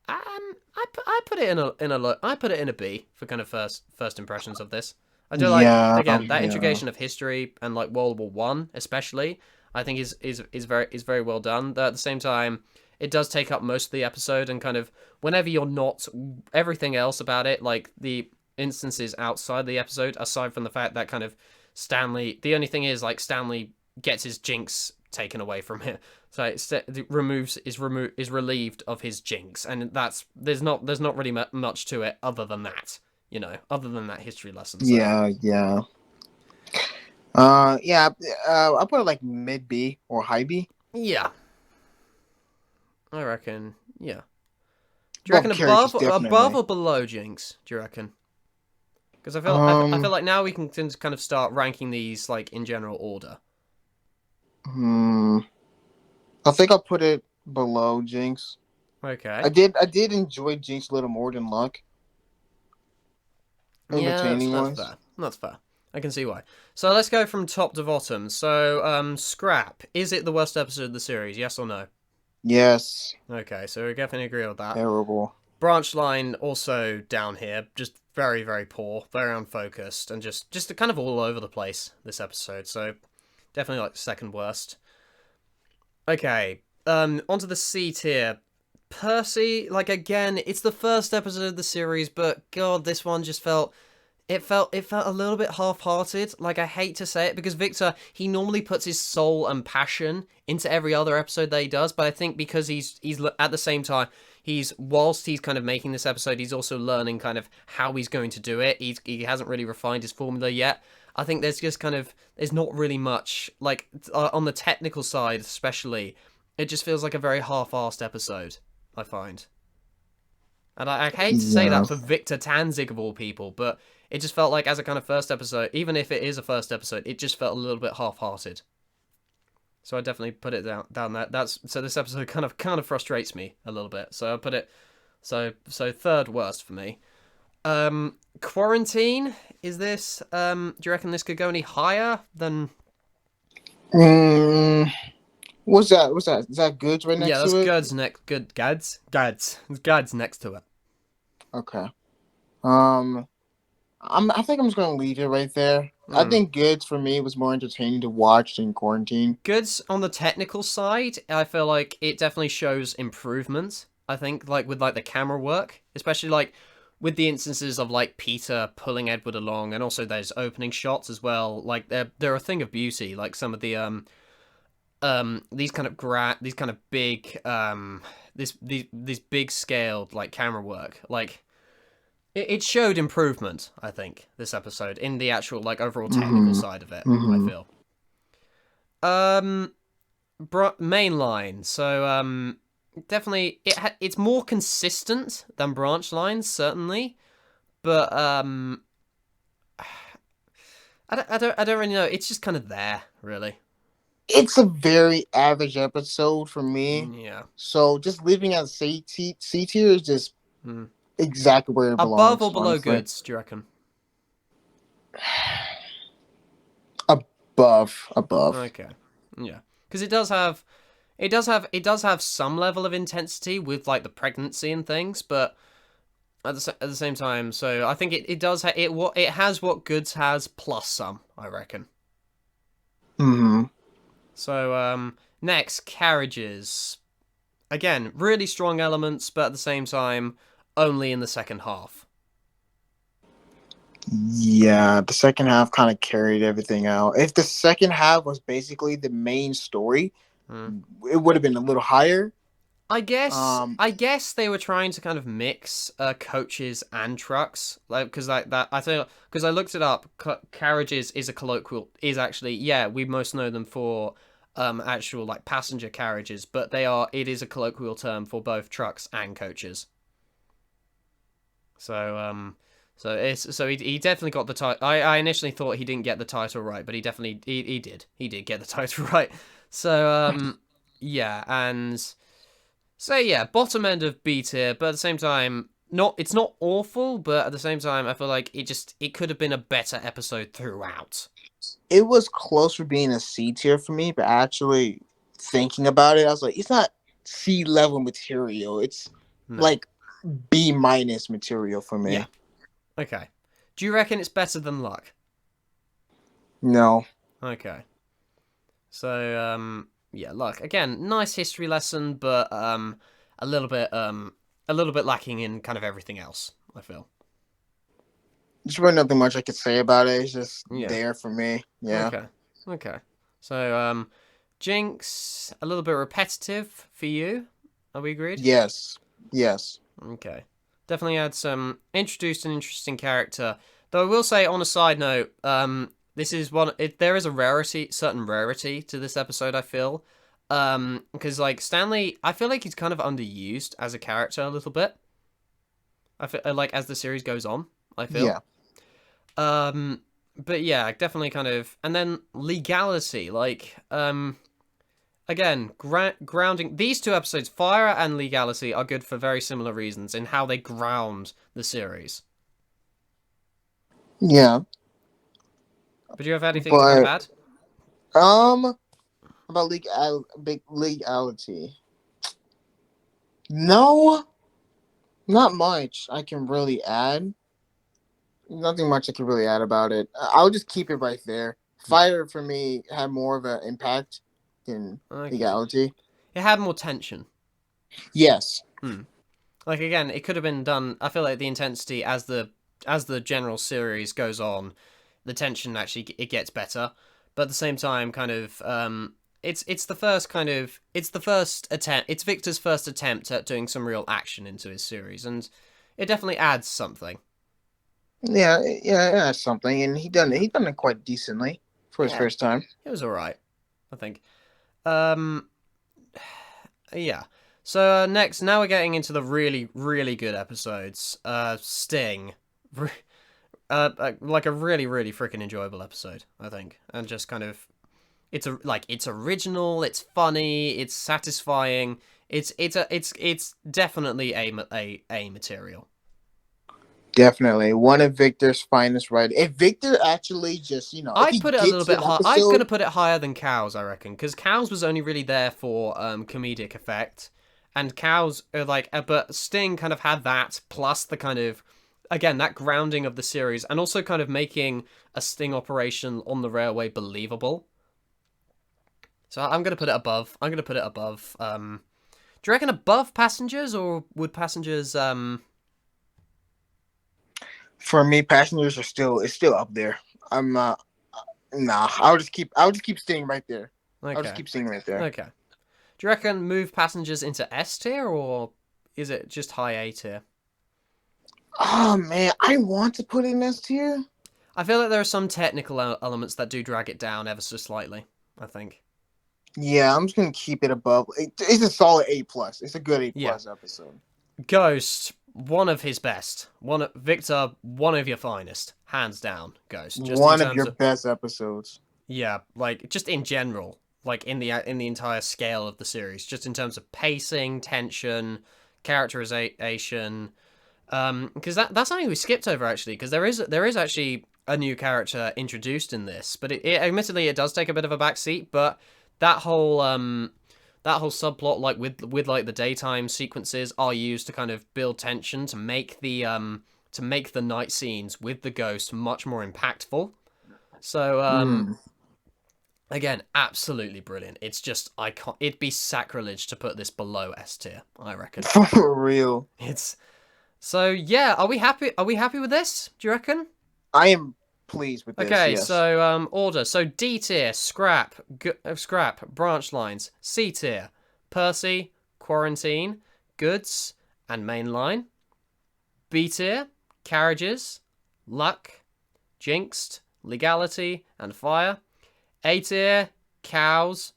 I put it I put it in a B for kind of first impressions of this. I do like Yeah. again that Yeah. integration of history and like World War One especially. I think is very well done. Though at the same time, it does take up most of the episode, and kind of whenever you're not everything else about it, like the instances outside the episode, aside from the fact that kind of Stanley, the only thing is like Stanley gets his Jinx taken away from him, so it is relieved of his Jinx, and that's there's not really much to it other than that, other than that history lesson. So Yeah. Yeah. Yeah. I put it like mid B or high B. yeah, I reckon yeah. Do you Above reckon characters, above definitely. or below Jinx? Do you reckon? Because I feel like now we can kind of start ranking these like in general order. Hmm. I think I put it below Jinx. Okay. I did enjoy Jinx a little more than Luck. Yeah, Entertaining that's wise. fair. That's fair. I can see why. So let's go from top to bottom. So, Scrap. Is it the worst episode of the series? Yes or no? Yes. Okay, so we definitely agree with that. Terrible. Branch line also down here, just very, very poor, very unfocused, and just kind of all over the place this episode. So definitely like the second worst. Okay, onto the C tier. Percy, like again, it's the first episode of the series, but God, this one just it felt a little bit half-hearted. Like I hate to say it because Victor, he normally puts his soul and passion into every other episode that he does, but I think because he's at the same time whilst he's kind of making this episode, he's also learning kind of how he's going to do it. He hasn't really refined his formula yet. I think there's not really much like on the technical side, especially. It just feels like a very half-assed episode, I find. And I hate to say Yeah. that for Victor Tanzig of all people, but it just felt like as a kind of first episode, even if it is a first episode, it just felt a little bit half-hearted. So I definitely put it down there. So this episode kind of frustrates me a little bit. So I put it so third worst for me. Quarantine, is this do you reckon this could go any higher than Mm, what's that? What's that? Is that goods right Yeah, next that's to it? Gads next to it. Okay. I think I'm just gonna leave it right there. I Hmm. think goods for me was more entertaining to watch than quarantine. Goods on the technical side, I feel like it definitely shows improvement. I think like with like the camera work, especially like with the instances of like Peter pulling Edward along, and also there's opening shots as well. Like they're a thing of beauty. Like some of the these kind of these kind of big these big scaled like camera work. Like it showed improvement. I think this episode in the actual like overall technical Mm-hmm. side of it. I Mm-hmm. feel. Um, Mainline. So definitely it's more consistent than branch lines certainly, but I don't really know. It's just kind of there really. It's a very average episode for me. Yeah. So just leaving at C tier is just Hmm. exactly where it Above belongs, or below honestly. goods? Do you reckon? Above. Okay. Yeah. Because it does have some level of intensity with like the pregnancy and things, but at the same time, so I think it does it has what goods has plus some, I reckon. Mm-hmm. So next carriages. Again, really strong elements, but at the same time only in the second half. Yeah, the second half kind of carried everything out. If the second half was basically the main story, Hmm. it would have been a little higher. I Um, guess they were trying to kind of mix coaches and trucks, like because like that I think because I looked it up. Carriages is a colloquial is actually yeah we most know them for actual like passenger carriages, but it is a colloquial term for both trucks and coaches. So he definitely got the title. I initially thought he didn't get the title right, but he did get the title right. So yeah, and so yeah, bottom end of B tier, but at the same time, it's not awful, but at the same time, I feel like it could have been a better episode throughout. it was close for being a C tier for me, but actually thinking about it, I was like, it's not C level material. It's No. like B minus material for Yeah. me. Okay. Do you reckon it's better than Luck? No. Okay. So yeah, Luck again, nice history lesson, but a little bit lacking in kind of everything else. I feel. There's really nothing much I could say about it. It's just Yeah. there for me. Yeah. Okay. Okay. So Jinx, a little bit repetitive for you. Are we agreed? Yes. Yes. Okay. Definitely had some introduced an interesting character. Though I will say on a side note, this is there is a certain rarity to this episode, I feel. Because like Stanley, I feel like he's kind of underused as a character a little bit. I feel like as the series goes on, I feel. Yeah. But yeah, definitely kind of and then legality, like again, grounding these two episodes, Fire and Legality, are good for very similar reasons in how they ground the series. Yeah. But do you have anything to kind of But add? about big legality. No, not much I can really add. Nothing much I can really add about it. I'll just keep it right there. Fire for me had more of an impact than Okay. legality. It had more tension. Yes. Hmm. Like again, it could have been done. I feel like the intensity as the general series goes on, the tension actually it gets better. But at the same time, kind of it's the first it's the first attempt. It's Victor's first attempt at doing some real action into his series, and it definitely adds something. Yeah, something, and Yeah, he done it quite decently for his yeah, first time. it was all right. I think. Um, Yeah. So next, now we're getting into the really, really good episodes. Sting. Like a really, really freaking enjoyable episode, I think. And just kind of, it's original, it's funny, it's satisfying. It's definitely a material. Definitely one of Victor's finest writers. If Victor actually just, if I'd he put it a little gets bit an high. I'm gonna episode, put it higher than Cows, I reckon, because Cows was only really there for comedic effect, and Cows are but Sting kind of had that plus the kind of, again, that grounding of the series, and also kind of making a sting operation on the railway believable. So I'm gonna put it above. I'm gonna put it above. Do you reckon above Passengers, or would Passengers? for me, Passengers are still it's still up there. I'm nah. I would just keep staying right there. I'll just Okay, keep staying right there. okay. Do you reckon move Passengers into S tier, or is it just high A tier? Oh man, I want to put it in S tier. I feel like there are some technical elements that do drag it down ever so slightly, I think. Yeah, I'm just gonna keep it above. It's a solid A plus. It's a good A Yeah. plus episode. Ghost, one of his best. Victor, one of your finest. Hands down, Ghost. Just in One of terms your of, best episodes. yeah, like, just in general. Like, in the entire scale of the series. Just in terms of pacing, tension, characterization. Because that's something we skipped over, actually, because there is actually a new character introduced in this, but admittedly it does take a bit of a backseat. But that whole subplot, like with like the daytime sequences, are used to kind of build tension to make the night scenes with the ghost much more impactful. So again, absolutely brilliant. It's just, I can't. It'd be sacrilege to put this below S tier, I reckon. For real. It's so, yeah. Are we happy? Are we happy with this? Do you reckon? I am pleased with this. Okay, Yes. so order. So D tier, scrap, branch lines. C tier, Percy, quarantine, goods, and mainline. B tier, carriages, luck, jinxed, legality, and fire. A tier, cows,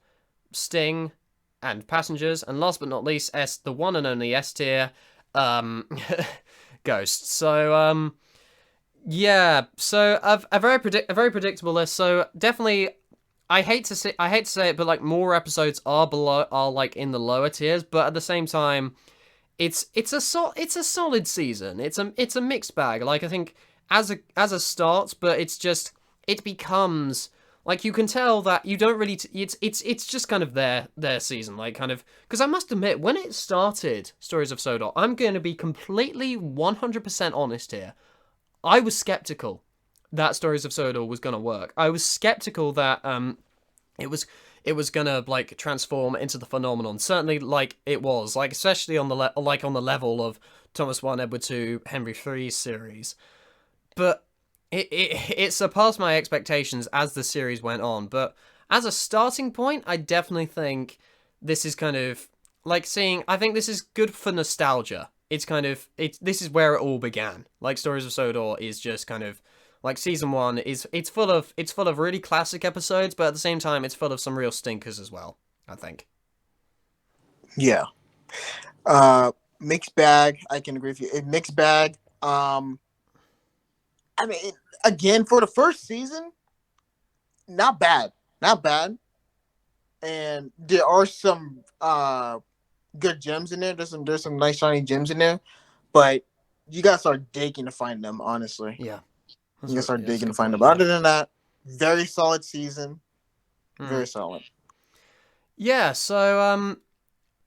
sting, and passengers. And last but not least, the one and only S tier, ghosts. So yeah, so a very predictable list. So definitely, I hate to say it, but like more episodes are like in the lower tiers, but at the same time, it's a solid season. It's a mixed bag. Like, I think as a start, but it becomes like, you can tell that you don't really it's just kind of their season, like, kind of, because I must admit, when it started, Stories of Sodor, I'm going to be completely 100% honest here. I was skeptical that Stories of Sodor was gonna work. I was skeptical that it was gonna, like, transform into the phenomenon. Certainly, like, it was, like, especially on the on the level of Thomas 1, Edward 2, Henry 3 series. But it surpassed my expectations as the series went on. But as a starting point, I definitely think this is kind of like seeing. I think this is good for nostalgia. It's kind of this is where it all began. Like, Stories of Sodor is just kind of like, season 1 is it's full of really classic episodes, but at the same time it's full of some real stinkers as well, I think. Yeah. Mixed bag. I can agree with you. Mixed bag. I mean, again, for the first season, not bad, not bad. And there are some good gems in there. There's some nice shiny gems in there, but you gotta start digging to find them. Honestly, Yeah. you gotta start That's a digging to good find point, them. yeah. Other than that, very solid season. Mm. Very solid. Yeah, so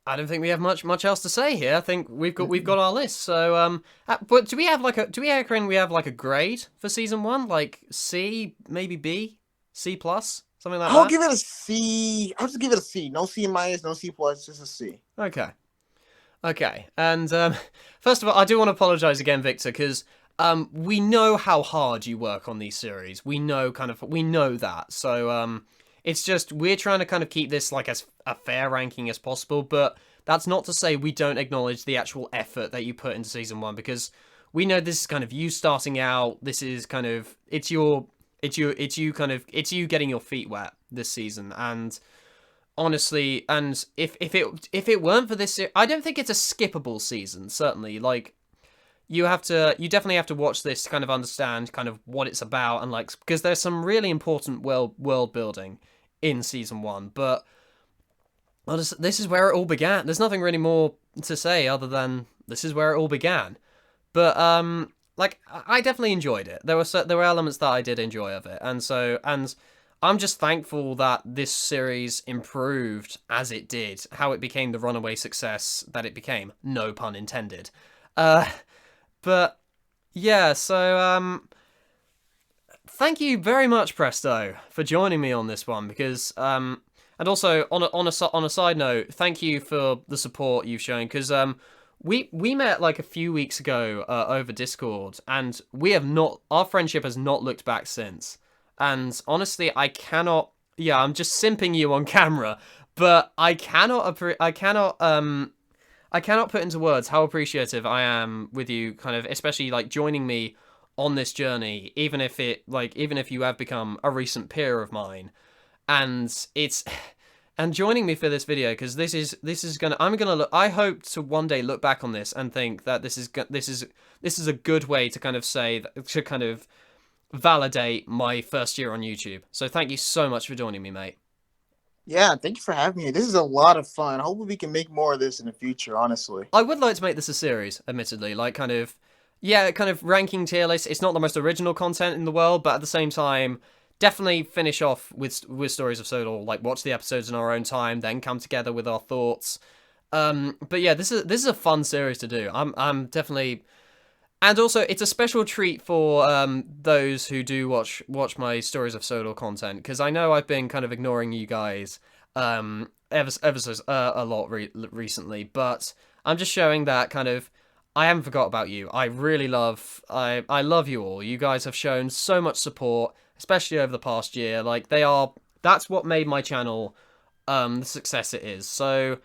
I don't think we have much else to say here. I think we've got our list. So but do we reckon we have like a grade for season 1, like C, maybe B, C plus, something like I'll that? give it a C. I'll just give it a C. No C minus, no C plus, just a C. Okay. Okay. And first of all, I do want to apologize again, Victor, because we know how hard you work on these series. We know that. So it's just, we're trying to kind of keep this like as a fair ranking as possible, but that's not to say we don't acknowledge the actual effort that you put into season 1, because we know this is kind of you starting out. This is kind of it's you getting your feet wet this season, and honestly, and if it weren't for this, I don't think it's a skippable season. Certainly, like you definitely have to watch this to kind of understand kind of what it's about, and like because there's some really important world building in season 1. But this is where it all began. There's nothing really more to say other than this is where it all began. But like I definitely enjoyed it. There were elements that I did enjoy of it, and I'm just thankful that this series improved as it did, how it became the runaway success that it became. No pun intended. But yeah, so thank you very much, Presto, for joining me on this one, because and also on a side note, thank you for the support you've shown, because we met like a few weeks ago over Discord, and our friendship has not looked back since. And honestly, I cannot. Yeah, I'm just simping you on camera, but I cannot put into words how appreciative I am with you, kind of, especially like joining me on this journey, even if you have become a recent peer of mine, and joining me for this video, because I hope to one day look back on this and think that this is a good way to kind of say to kind of validate my first year on YouTube. So thank you so much for joining me, mate. Yeah, thank you for having me. This is a lot of fun. Hopefully we can make more of this in the future, honestly. I would like to make this a series, admittedly, like kind of ranking tier lists. It's not the most original content in the world, but at the same time, definitely finish off with Stories of Sodor, like watch the episodes in our own time, then come together with our thoughts. But yeah, this is a fun series to do. I'm definitely. And also, it's a special treat for those who do watch my Stories of Sodor content, because I know I've been kind of ignoring you guys ever so a lot recently, but I'm just showing that kind of I haven't forgot about you. I really love I love you all. You guys have shown so much support, especially over the past year. Like that's what made my channel the success it is. So,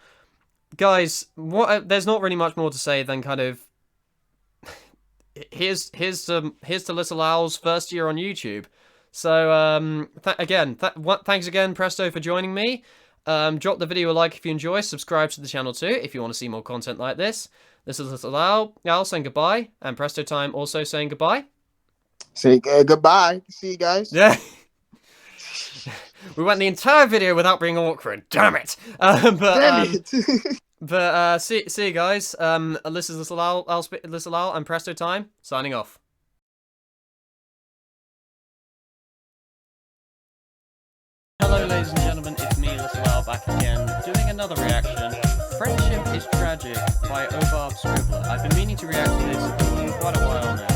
guys, there's not really much more to say than kind of. Here's to Little Owl's first year on YouTube. So thanks again, Presto, for joining me. Drop the video a like if you enjoy. Subscribe to the channel too if you want to see more content like this. This is Little Owl saying goodbye, and Presto Time also saying goodbye. Say goodbye. See you guys. Yeah. We went the entire video without being awkward. Damn it. Damn it. But see you guys. This is Little Owl and Presto Time signing off. Hello, ladies and gentlemen. It's me, Little Owl, back again, doing another reaction. Friendship is Tragic by Obarb Scribbler. I've been meaning to react to this for quite a while now.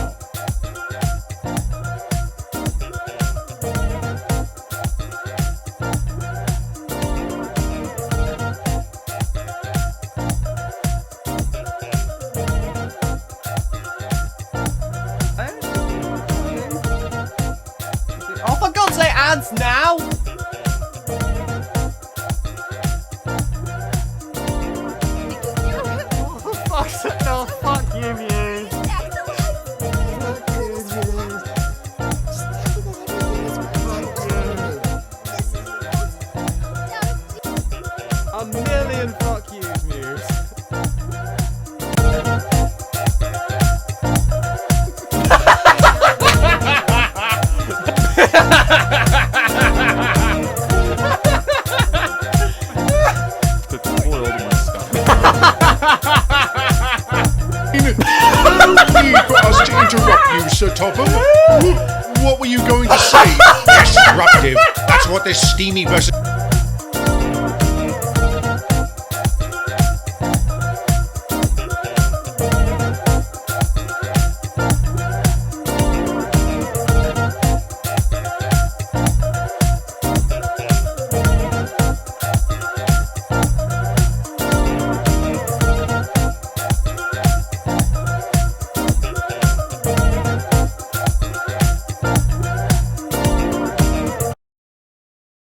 Oh, for God's sake, ads now! Oh, fuck you, Muse. A million fuck yous, Muse. Interrupt you, Sir Topham. What were you going to say? Disruptive. That's what this steamy version.